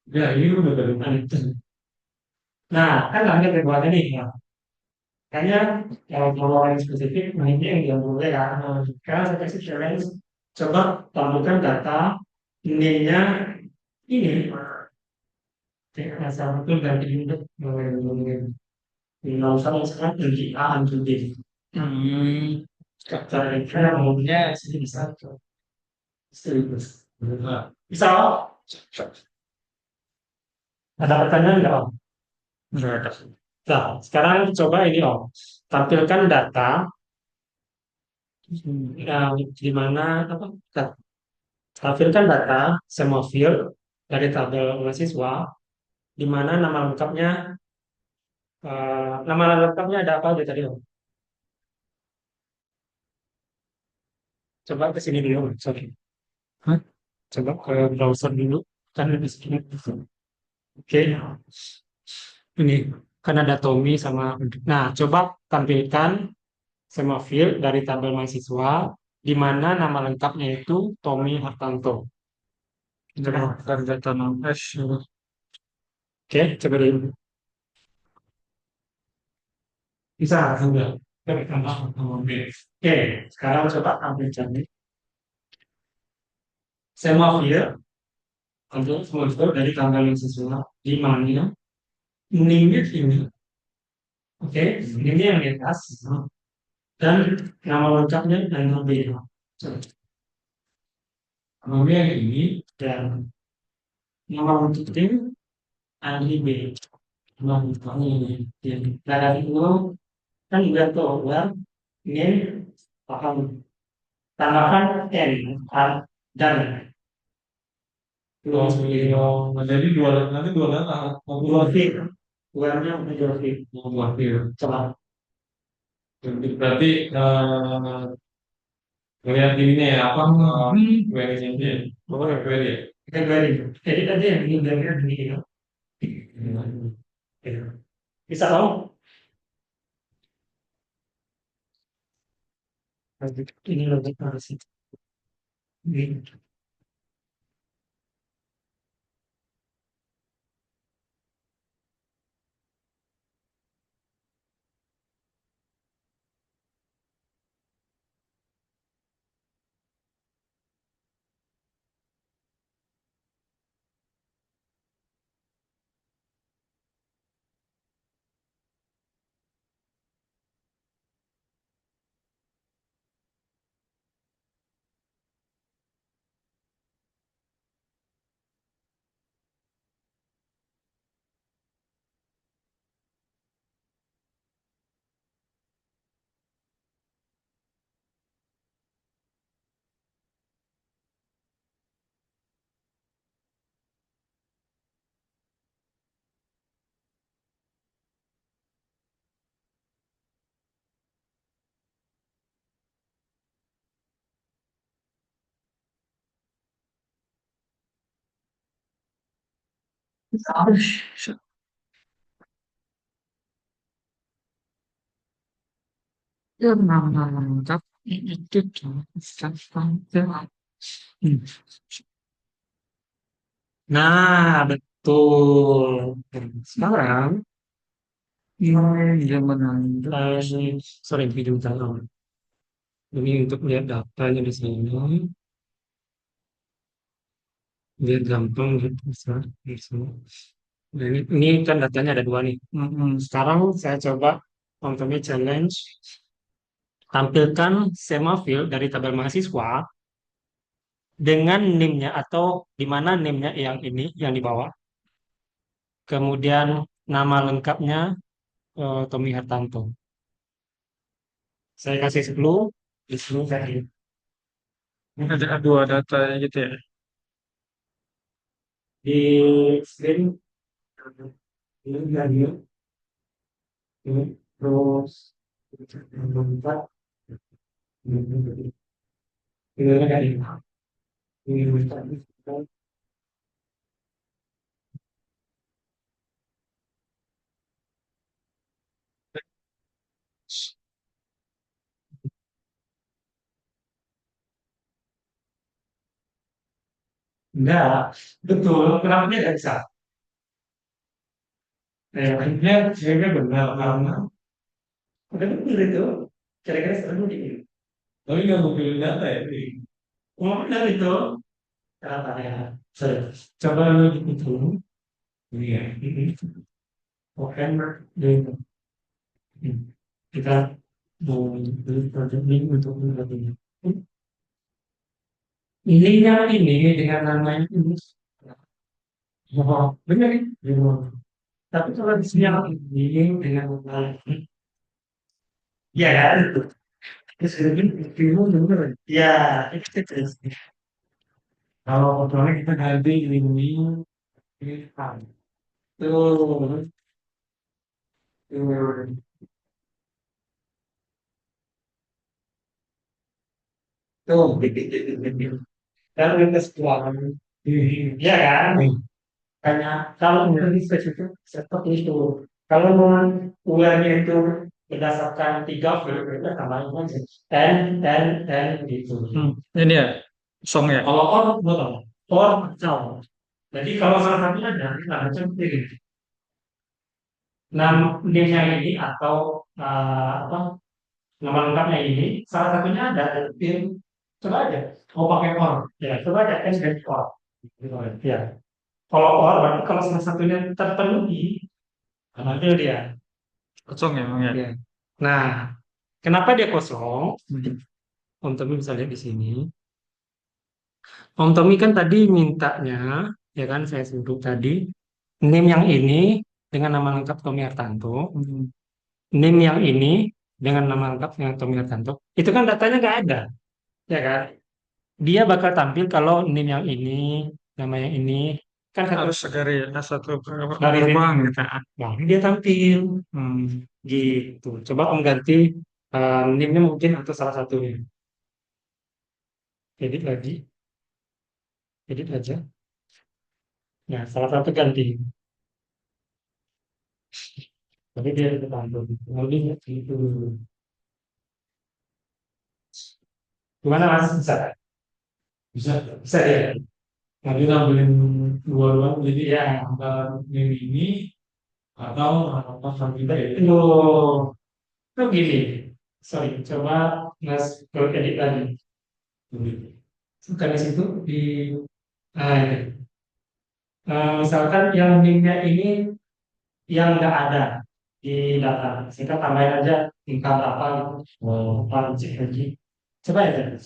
Speaker 1: Ya, ini udah dari mana itu? Nah, kan ada kedua nih ya. Kayaknya kalau yang spesifik, nah ini yang dia boleh ya. Nah, sekarang saya kasih challenge. Coba tampilkan data nilainya ini. Asal itu ganti untuk nol sama sekarang dari A untuk B. Kata mereka umumnya sih bisa tuh. Serius. Bisa, Om? Ada pertanyaan nggak, Om?
Speaker 2: Enggak ada.
Speaker 1: Nah, sekarang coba ini, Om. Tampilkan data yang di mana apa? Tampilkan data semua field dari tabel mahasiswa di mana nama lengkapnya ada apa aja tadi, Om? Coba ke sini dulu, Om. Sorry.
Speaker 2: Hah?
Speaker 1: Coba ke browser dulu. Kan di sini. Oke. Ini kan ada Tommy sama. Nah, coba tampilkan semua field dari tabel mahasiswa di mana nama lengkapnya itu Tommy Hartanto.
Speaker 2: Jadi dari data enam S.
Speaker 1: Oke, coba dulu. Bisa, sudah. Oke, sekarang coba tampilkan semua field untuk semua field dari tabel mahasiswa di mana NIM-nya ini. Oke, ini yang di atas dan nama lengkapnya dan nama. Namanya yang ini dan nama untuk tim ahli B. Nama utamanya ini. Nah, dari itu kan juga tuh ya, ini akan tambahkan N dan
Speaker 3: Oh, iya. Jadi dua nanti dua data. Oh,
Speaker 1: dua fit, dua-nya dua fit.
Speaker 3: dua field.
Speaker 1: Coba.
Speaker 3: Berarti ngelihat ininya ya apa query-nya dia. Oh, query ya.
Speaker 1: Kita garis. Jadi tadi yang ini garisnya begini ya. Bisa tahu? Ini logik harus ini.
Speaker 2: Ya, nama lengkap itu sampai.
Speaker 1: Nah, betul. Sekarang,
Speaker 2: Zaman nanti.
Speaker 1: sorry, video dalam. Ini untuk lihat datanya di sini. biar gampang gitu bisa. Bisa. Nah, ini kan datanya ada dua nih. Sekarang saya coba Tommy challenge tampilkan semafil dari tabel mahasiswa dengan NIM-nya atau di mana NIM-nya yang ini yang di bawah. Kemudian nama lengkapnya Tommy Hartanto. Saya kasih 10, di sini saya
Speaker 2: Ada dua data gitu ya.
Speaker 1: di screen ini lagi ini terus empat ini lagi ini enggak betul kenapa dia nggak bisa akhirnya benar karena udah betul itu kira-kira sekarang di ini tapi nggak mau pilih data ya oh benar itu kenapa ya sorry coba lu hitung ini ya ini oke di kita mau beli project ini untuk menghadapinya ininya ini dengan namanya ini oh benar ini tapi kalau di sini yang ini dengan nama ya kan terus ini bingung bener ya itu kalau contohnya kita ganti ini kan tuh tuh tuh kan kita setelah ya kan hanya kalau menjadi spesifik seperti itu kalau memang ularnya itu berdasarkan tiga filter tambahin aja dan gitu
Speaker 2: Ini ya, song ya.
Speaker 1: kalau betul macam jadi kalau salah satunya dari macam ini namanya ini atau apa nama lengkapnya ini salah satunya ada tim coba aja mau pakai or ya coba aja S dan or gitu ya kalau or berarti kalau salah satunya terpenuhi itu dia
Speaker 2: Song ya, Bang, ya.
Speaker 1: ya nah kenapa dia kosong Om Tommy bisa lihat di sini Om Tommy kan tadi mintanya ya kan saya sebut tadi name yang ini dengan nama lengkap Tommy Hartanto NIM yang ini dengan nama lengkapnya Tommy Hartanto, itu kan datanya nggak ada, ya kan? Dia bakal tampil kalau NIM yang ini, nama yang ini, kan
Speaker 2: Harus
Speaker 1: satu
Speaker 2: dari satu
Speaker 1: dari
Speaker 2: perubahan gitu.
Speaker 1: nah, dia tampil
Speaker 2: Hmm.
Speaker 1: gitu. Coba Om ganti NIM-nya mungkin atau salah satunya. Edit lagi, edit aja. Nah, salah satu ganti. Tapi dia tetap tampil. Lalu gitu. Gimana Mas? Bisa? Bisa, bisa ya. Nah, kita ambilin dua-dua jadi ya antara ini atau apa kita ya itu gini sorry coba mas kalau edit lagi kan di situ di nah, ini. Misalkan yang linknya ini yang nggak ada di data kita tambahin aja tingkat apa gitu apa cek lagi coba ya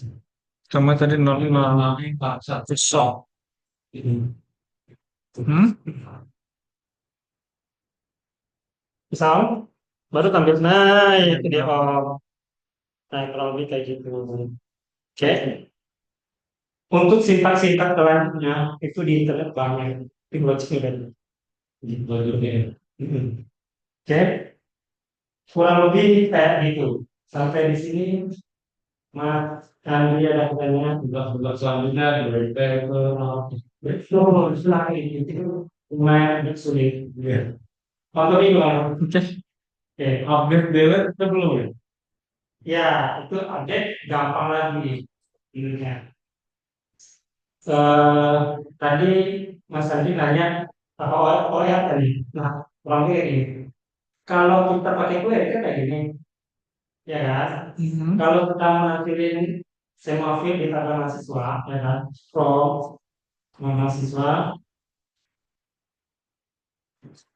Speaker 2: Sama tadi 0,1
Speaker 1: satu sok ini
Speaker 2: Hmm?
Speaker 1: misal baru tampil nah itu dia om nah kurang lebih kayak gitu oke untuk sintak-sintak selanjutnya itu di internet banyak itu logiknya kan di logiknya mm-mm. Oke kurang lebih kayak gitu sampai di sini mas Andri ada pertanyaan juga selanjutnya dari paper betul setelah itu lumayan agak sulit ya untuk itu
Speaker 2: Oke.
Speaker 1: oke update delete itu belum ya ya itu update gampang lagi ininya eh, tadi Mas Andi nanya apa oh ya tadi. Nah, kurang lebih kayak gini. Kalau kita pakai query kan kayak gini, ya kan? Kalau kita nampilin semafil di tabel mahasiswa, ya kan? From mahasiswa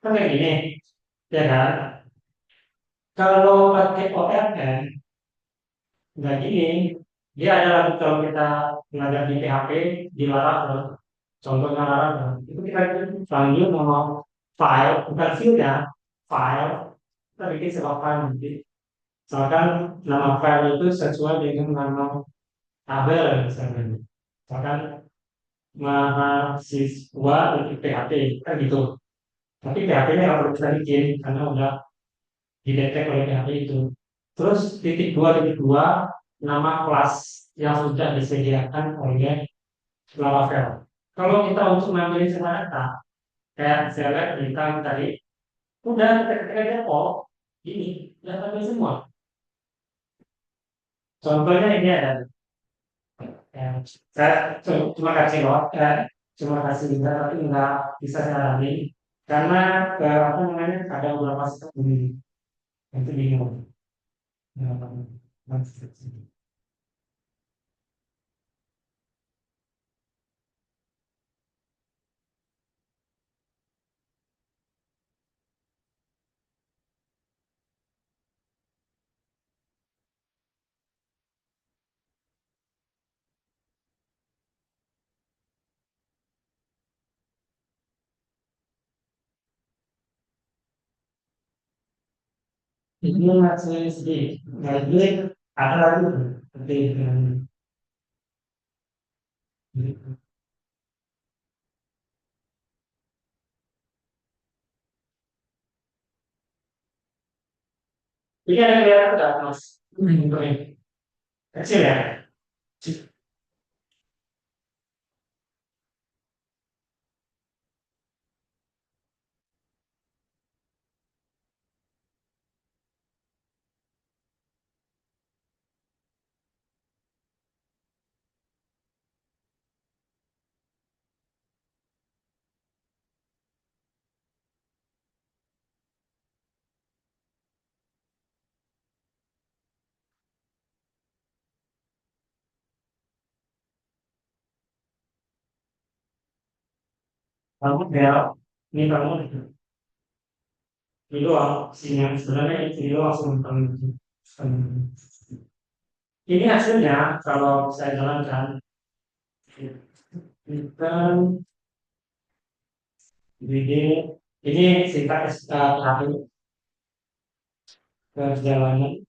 Speaker 1: kan kayak gini, ya kan? Kalau pakai ORM, nggak gini. Dia adalah kalau kita belajar di PHP di Laravel, contohnya Laravel, itu kita panggil nama file, bukan field ya, file. Kita bikin sebuah file nanti. Misalkan nama file itu sesuai dengan nama tabel misalnya. Misalkan mahasiswa untuk PHP, kan gitu. Tapi PHP-nya nggak perlu kita bikin karena udah didetek oleh PHP itu. Terus titik dua nama kelas yang sudah disediakan oleh Laravel. Kalau kita untuk ngambilin semua data, kayak saya lihat di kami tadi, udah kita ketik aja oh ini udah tampil semua. Contohnya ini ada, ya, saya cuma kasih loh, cuma kasih juga tapi nggak bisa saya alami karena apa namanya ada beberapa sistem ini itu bingung. Nah, ini masih sedih. Jadi ada lagi seperti ini ada kelihatan nggak mas? Untuk ini kecil ya. Kamu ya, ini kamu ini doang. Sinyal sebenarnya ini doang langsung ini hasilnya kalau saya jalankan kita ini singkat terakhir perjalanan.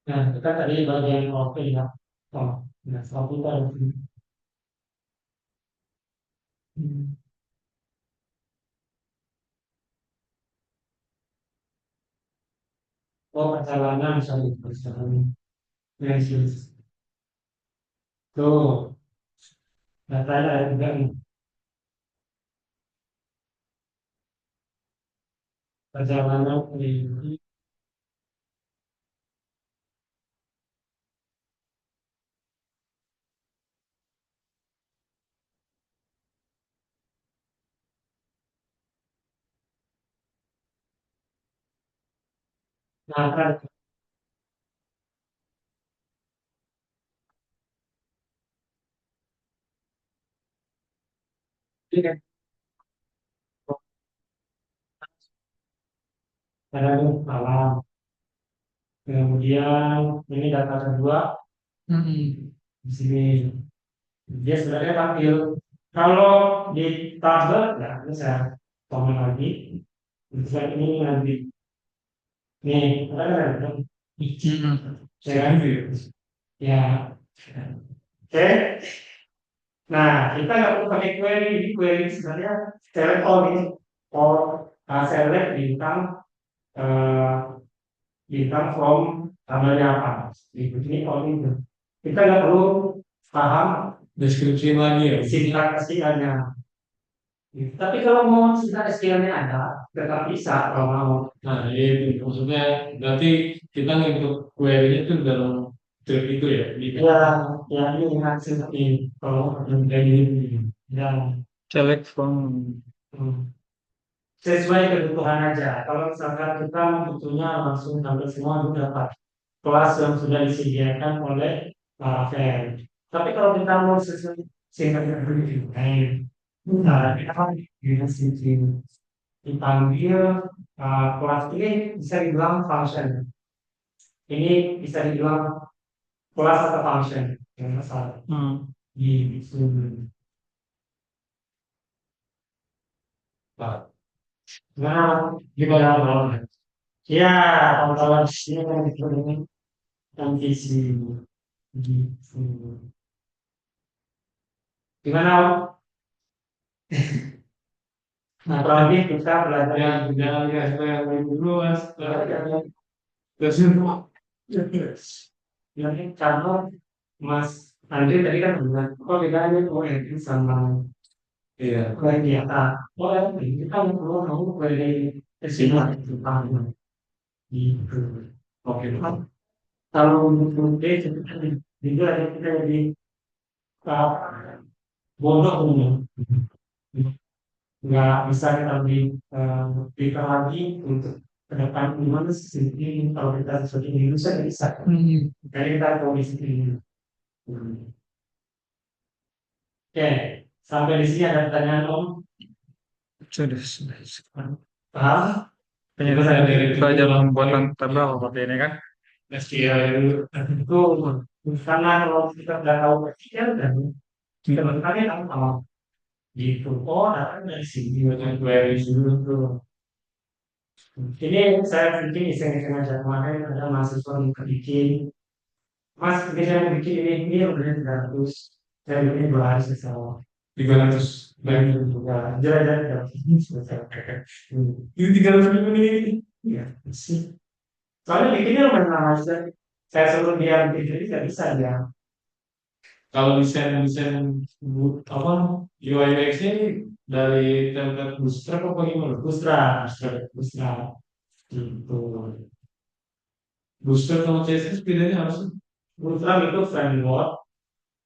Speaker 1: Nah, kita tadi bagian oke ya. Oh, nah, soal kita. Hmm. Oh, perjalanan misalnya perjalanan. Yesus. Tuh, datanya ada juga nih. Perjalanan ini. Nah, kan. Ini kan. Ada nih, malam. Kemudian ini data kedua di sini. Dia sebenarnya tampil. Kalau di tabel, ya ini saya komen lagi. Misalnya ini nanti. Nih, ada kan? Ya kan? Ya. Oke. Nah, kita nggak perlu pakai query. Jadi query sebenarnya select all ini. All select bintang eh, bintang from tabelnya apa. Ini all itu. Kita nggak perlu paham
Speaker 3: Deskripsi lagi ya.
Speaker 1: sintaks SQL-nya. Tapi kalau mau sintaks SQL-nya ada, tetap bisa kalau mau.
Speaker 3: Nah, itu maksudnya berarti kita ngikut query-nya itu dalam thread itu ya.
Speaker 1: Ya, ya ini hasil seperti ini. Kalau kayak gini, ya.
Speaker 2: Select from.
Speaker 1: Hmm. Sesuai kebutuhan aja. Kalau misalkan kita butuhnya langsung tampil semua itu dapat kelas yang sudah disediakan oleh Laravel. Tapi kalau kita mau sesuai singkat begitu, nah kita kan bisa sih dipanggil kelas ini bisa dibilang function. Ini bisa dibilang kelas atau function yang masalah
Speaker 2: Hmm.
Speaker 1: di sini. Nah, gimana? Ya, kalau di sini kan itu dengan MVC gitu. Gimana, Om? Nah, apalagi kita belajar
Speaker 3: Ya, jangan ya, saya yang main dulu mas. Terus itu.
Speaker 1: yang ini karena Mas Andri tadi kan bilang, kok bedanya ONT sama
Speaker 3: Iya.
Speaker 1: kegiatan? ONT kita perlu tahu dari kesimpulan itu paham gitu. Oke, kan? Kalau untuk D, juga ada kita jadi uh, bodoh umum. Nggak bisa kita lebih pikir lagi untuk ke depan gimana sih ini kalau kita sesuatu di Indonesia nggak bisa. Jadi kita tahu di sini. Oke, sampai di sini ada pertanyaan Om.
Speaker 2: Sudah.
Speaker 1: Paham?
Speaker 2: Penyelesaian dari belajar pembuatan tabel seperti ini kan.
Speaker 3: SQL
Speaker 1: Itu karena kalau kita udah tahu SQL dan kita bertanya kan kalau gitu. Oh, data dari sini
Speaker 3: dengan query dulu.
Speaker 1: tuh. Ini saya bikin iseng-iseng aja kemarin ada mahasiswa yang bikin Mas, saya bikin ini udah 300. Saya bikin 2 hari selesai.
Speaker 3: 300
Speaker 1: Dan
Speaker 3: lagi.
Speaker 1: juga jalan-jalan selesai.
Speaker 3: Itu 300 ini.
Speaker 1: Iya, sih. Soalnya bikinnya lumayan lama aja. Saya suruh dia bikin jadi nggak bisa dia.
Speaker 3: Kalau desain apa UI UX-nya dari template Bootstrap apa gimana?
Speaker 1: Bustra, bustra, gitu.
Speaker 3: Bootstrap sama CSS bedanya apa sih?
Speaker 1: Bustra itu framework,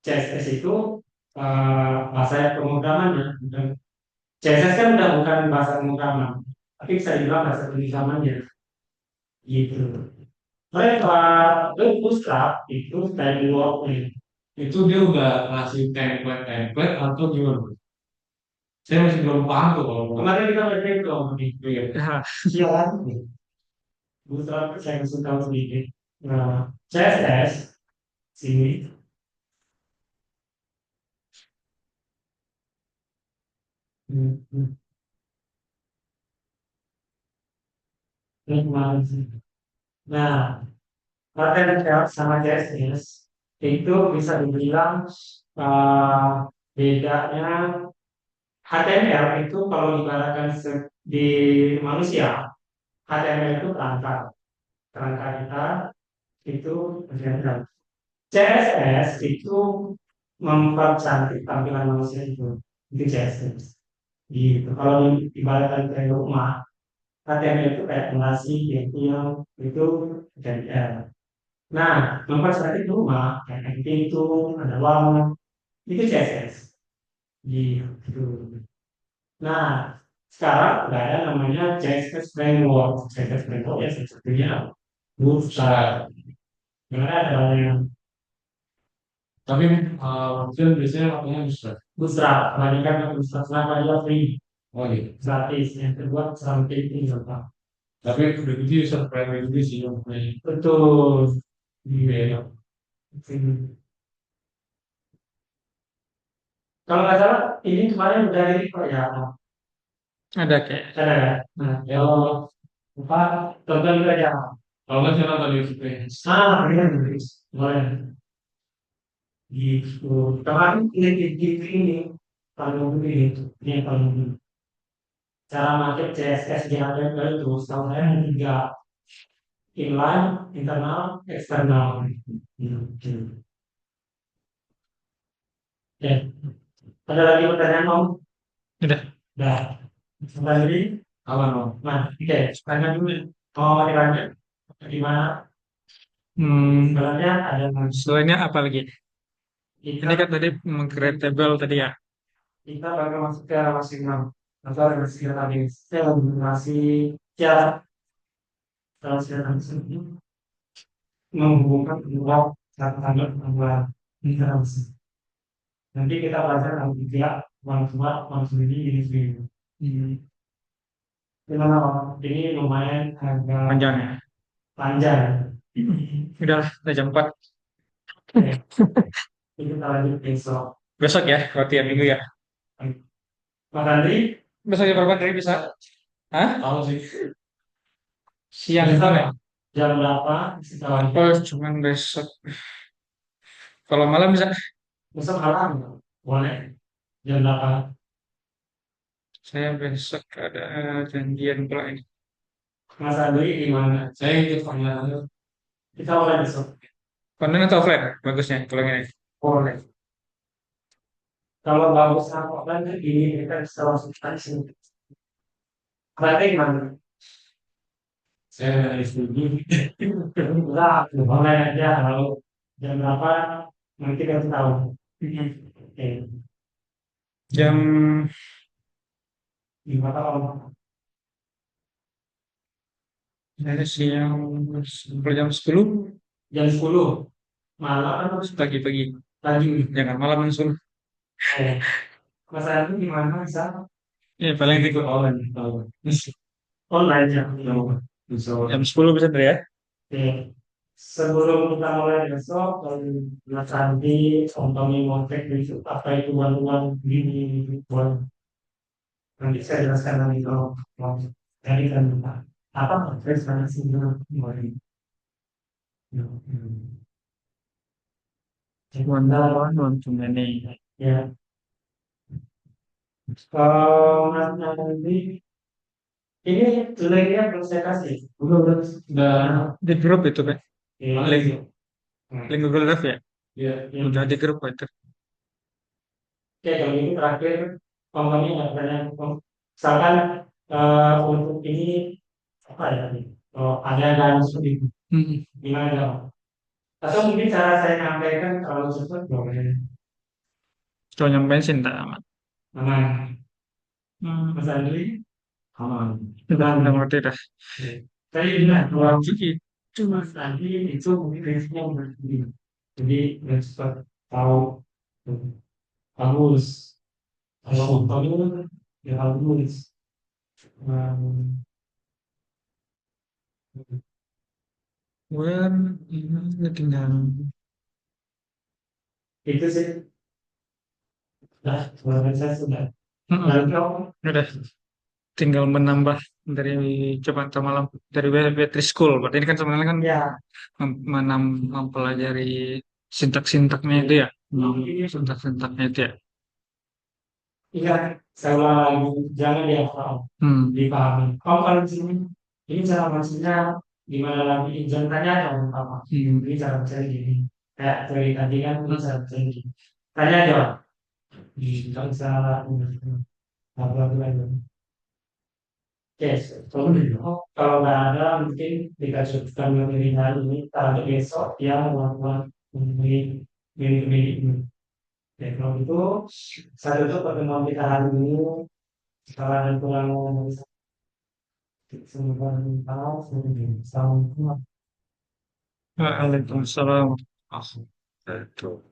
Speaker 1: CSS itu bahasa pemrogramannya. Dan CSS kan udah bukan bahasa pemrograman, tapi bisa dibilang bahasa pemrogramannya, gitu. Mereka Bootstrap itu frameworknya.
Speaker 3: Itu dia udah ngasih template atau gimana? Saya masih belum paham tuh kalau
Speaker 1: Kemarin kita belajar itu Om, di
Speaker 3: iya.
Speaker 2: Ya,
Speaker 1: Iya kan? Bootstrap saya kasih tahu sedikit. Nah, CSS sini. Hmm, hmm. Ini kemarin sih. Nah, HTML sama CSS itu bisa dibilang eh, bedanya. HTML itu kalau ibaratkan di manusia, HTML itu kerangka kita itu HTML. CSS itu mempercantik tampilan manusia itu CSS. Gitu. Kalau ibaratkan kayak rumah, HTML itu kayak ngasih itu HTML. Nah, mempercantik rumah kayak pintu, ada ruangan, itu CSS. Gitu. Nah, sekarang nggak ada namanya CSS framework. CSS framework ya sepertinya Bootstrap. Karena ada yang
Speaker 3: Tapi itu biasanya waktunya bisa.
Speaker 1: Bootstrap, kebanyakan yang Bootstrap kenapa dia free,
Speaker 3: Oh iya.
Speaker 1: gratis. Yang kedua sampai ini Pak.
Speaker 3: Tapi udah gitu user friendly juga sih yang punya.
Speaker 1: Betul.
Speaker 3: Iya.
Speaker 1: Iya. Kalau nggak salah, ini kemarin udah ini kok ya.
Speaker 2: Ada kayak
Speaker 1: Ada ya. Nah,
Speaker 3: Ya,
Speaker 1: kalau apa tonton juga ya.
Speaker 3: kalau nggak saya nonton YouTube-nya.
Speaker 1: Iya, boleh. Gitu. Kemarin di ini kalau ini kalau cara pakai CSS di HTML itu setahu saya ada tiga, inline, internal, eksternal. Gitu. Ya. Ada lagi pertanyaan Om?
Speaker 2: udah.
Speaker 1: Dah. Kembali.
Speaker 3: Aman dong.
Speaker 1: Nah, oke. Tanya dulu. Mau dilanjut? Gimana?
Speaker 2: Hmm,
Speaker 1: Sebenarnya ada
Speaker 2: selainnya apa lagi? Ini kan
Speaker 1: kita
Speaker 2: tadi meng-create table tadi ya.
Speaker 1: kita bakal masuk ke masing atau masih tadi saya masih ya kalau saya tadi menghubungkan dua tanda dua interaksi. Nanti kita belajar kalau tiga langsung ini sendiri.
Speaker 2: Hmm,
Speaker 1: Gimana Om? Ini lumayan agak
Speaker 2: panjang ya.
Speaker 1: panjang.
Speaker 2: Udah jam 4.
Speaker 1: Oke, ini kita lanjut besok.
Speaker 2: Besok ya, berarti ya minggu ya.
Speaker 1: Mas Andri,
Speaker 2: Besok jam berapa dari bisa? Hah?
Speaker 3: Tahu sih.
Speaker 2: Siang
Speaker 1: besok
Speaker 2: ya?
Speaker 1: jam berapa? Kita lanjut.
Speaker 2: Oh, cuman besok. Kalau malam bisa.
Speaker 1: Besok malam boleh jam berapa?
Speaker 2: Saya besok ada janjian pula ini.
Speaker 1: Mas Andri gimana?
Speaker 3: Saya ikut panggilan.
Speaker 1: Kita mulai besok.
Speaker 2: Online atau offline? Bagusnya kalau ini.
Speaker 1: Boleh. Kalau bagus sama offline kan gini kita bisa langsung sini. Berarti gimana?
Speaker 3: Saya dari studi.
Speaker 1: Enggak, online aja. Kalau jam berapa nanti kita tahu. Oke.
Speaker 2: Jam
Speaker 1: Gimana kalau
Speaker 2: dari siang sampai jam 10
Speaker 1: jam 10 malam harus
Speaker 2: pagi-pagi.
Speaker 1: pagi.
Speaker 2: Jangan malam langsung.
Speaker 1: Eh, Mas Andi gimana bisa
Speaker 2: Ya paling
Speaker 3: Ikut online. Tahu.
Speaker 1: online ya?
Speaker 3: Bisa.
Speaker 2: jam 10 bisa dari ya.
Speaker 1: Oke. Sebelum kita mulai besok, Mas Andi, Tommy Montek itu apa itu bantuan gini buat nanti saya jelaskan lagi kalau mau cari kan apa proses mana sih mulai.
Speaker 2: One cuma ini.
Speaker 1: Ya, kalau Mas Andi ini linknya belum saya kasih.
Speaker 3: Belum. Udah.
Speaker 2: Di grup itu kan.
Speaker 1: Ya,
Speaker 2: Link
Speaker 1: nah,
Speaker 2: link Google Drive ya.
Speaker 3: Ya.
Speaker 2: Udah di grup itu.
Speaker 1: oke, kalau ini terakhir komponi nggak banyak. Misalkan untuk ini apa ya? Oh, ada yang sedih.
Speaker 2: Hmm.
Speaker 1: Gimana dong? Atau mungkin cara saya nyampaikan kalau cepat boleh.
Speaker 2: Kalau nyampein sih enggak amat.
Speaker 1: Aman. Mas
Speaker 2: Hmm.
Speaker 1: Andri,
Speaker 3: Aman.
Speaker 2: Udah ngerti dah.
Speaker 1: tadi bilang kalau
Speaker 2: Jadi
Speaker 1: itu Mas Andri itu mungkin prinsipnya begini. Jadi biar cepat tahu bagus. Kalau kamu ya bagus. Hmm,
Speaker 2: where ini tinggal.
Speaker 1: itu sih. Nah, sebenarnya saya sudah.
Speaker 2: Hmm.
Speaker 1: Lalu kamu
Speaker 2: Udah. tinggal menambah dari coba antar malam dari Wetri School. Berarti ini kan sebenarnya kan
Speaker 1: Ya,
Speaker 2: mempelajari sintak-sintaknya itu ya. Sintak-sintaknya itu ya.
Speaker 1: ingat saya ulang lagi, jangan dihafal,
Speaker 2: Hmm.
Speaker 1: dipahami. Oh, kalau di sini, ini cara bacanya gimana lagi? Jangan tanya aja orang apa. Ini cara bacanya gini. Kayak dari tadi kan, ini cara bacanya gini. Tanya aja, nggak usah apa-apa. Yes, kalau nggak ada mungkin dikasihkan materi hari ini, kalau besok dia melakukan milik ini. Ya, kalau itu saya tutup pertemuan kita hari ini. Kalau ada kurang semoga tahu, semoga
Speaker 2: Waalaikumsalam. Ah, itu.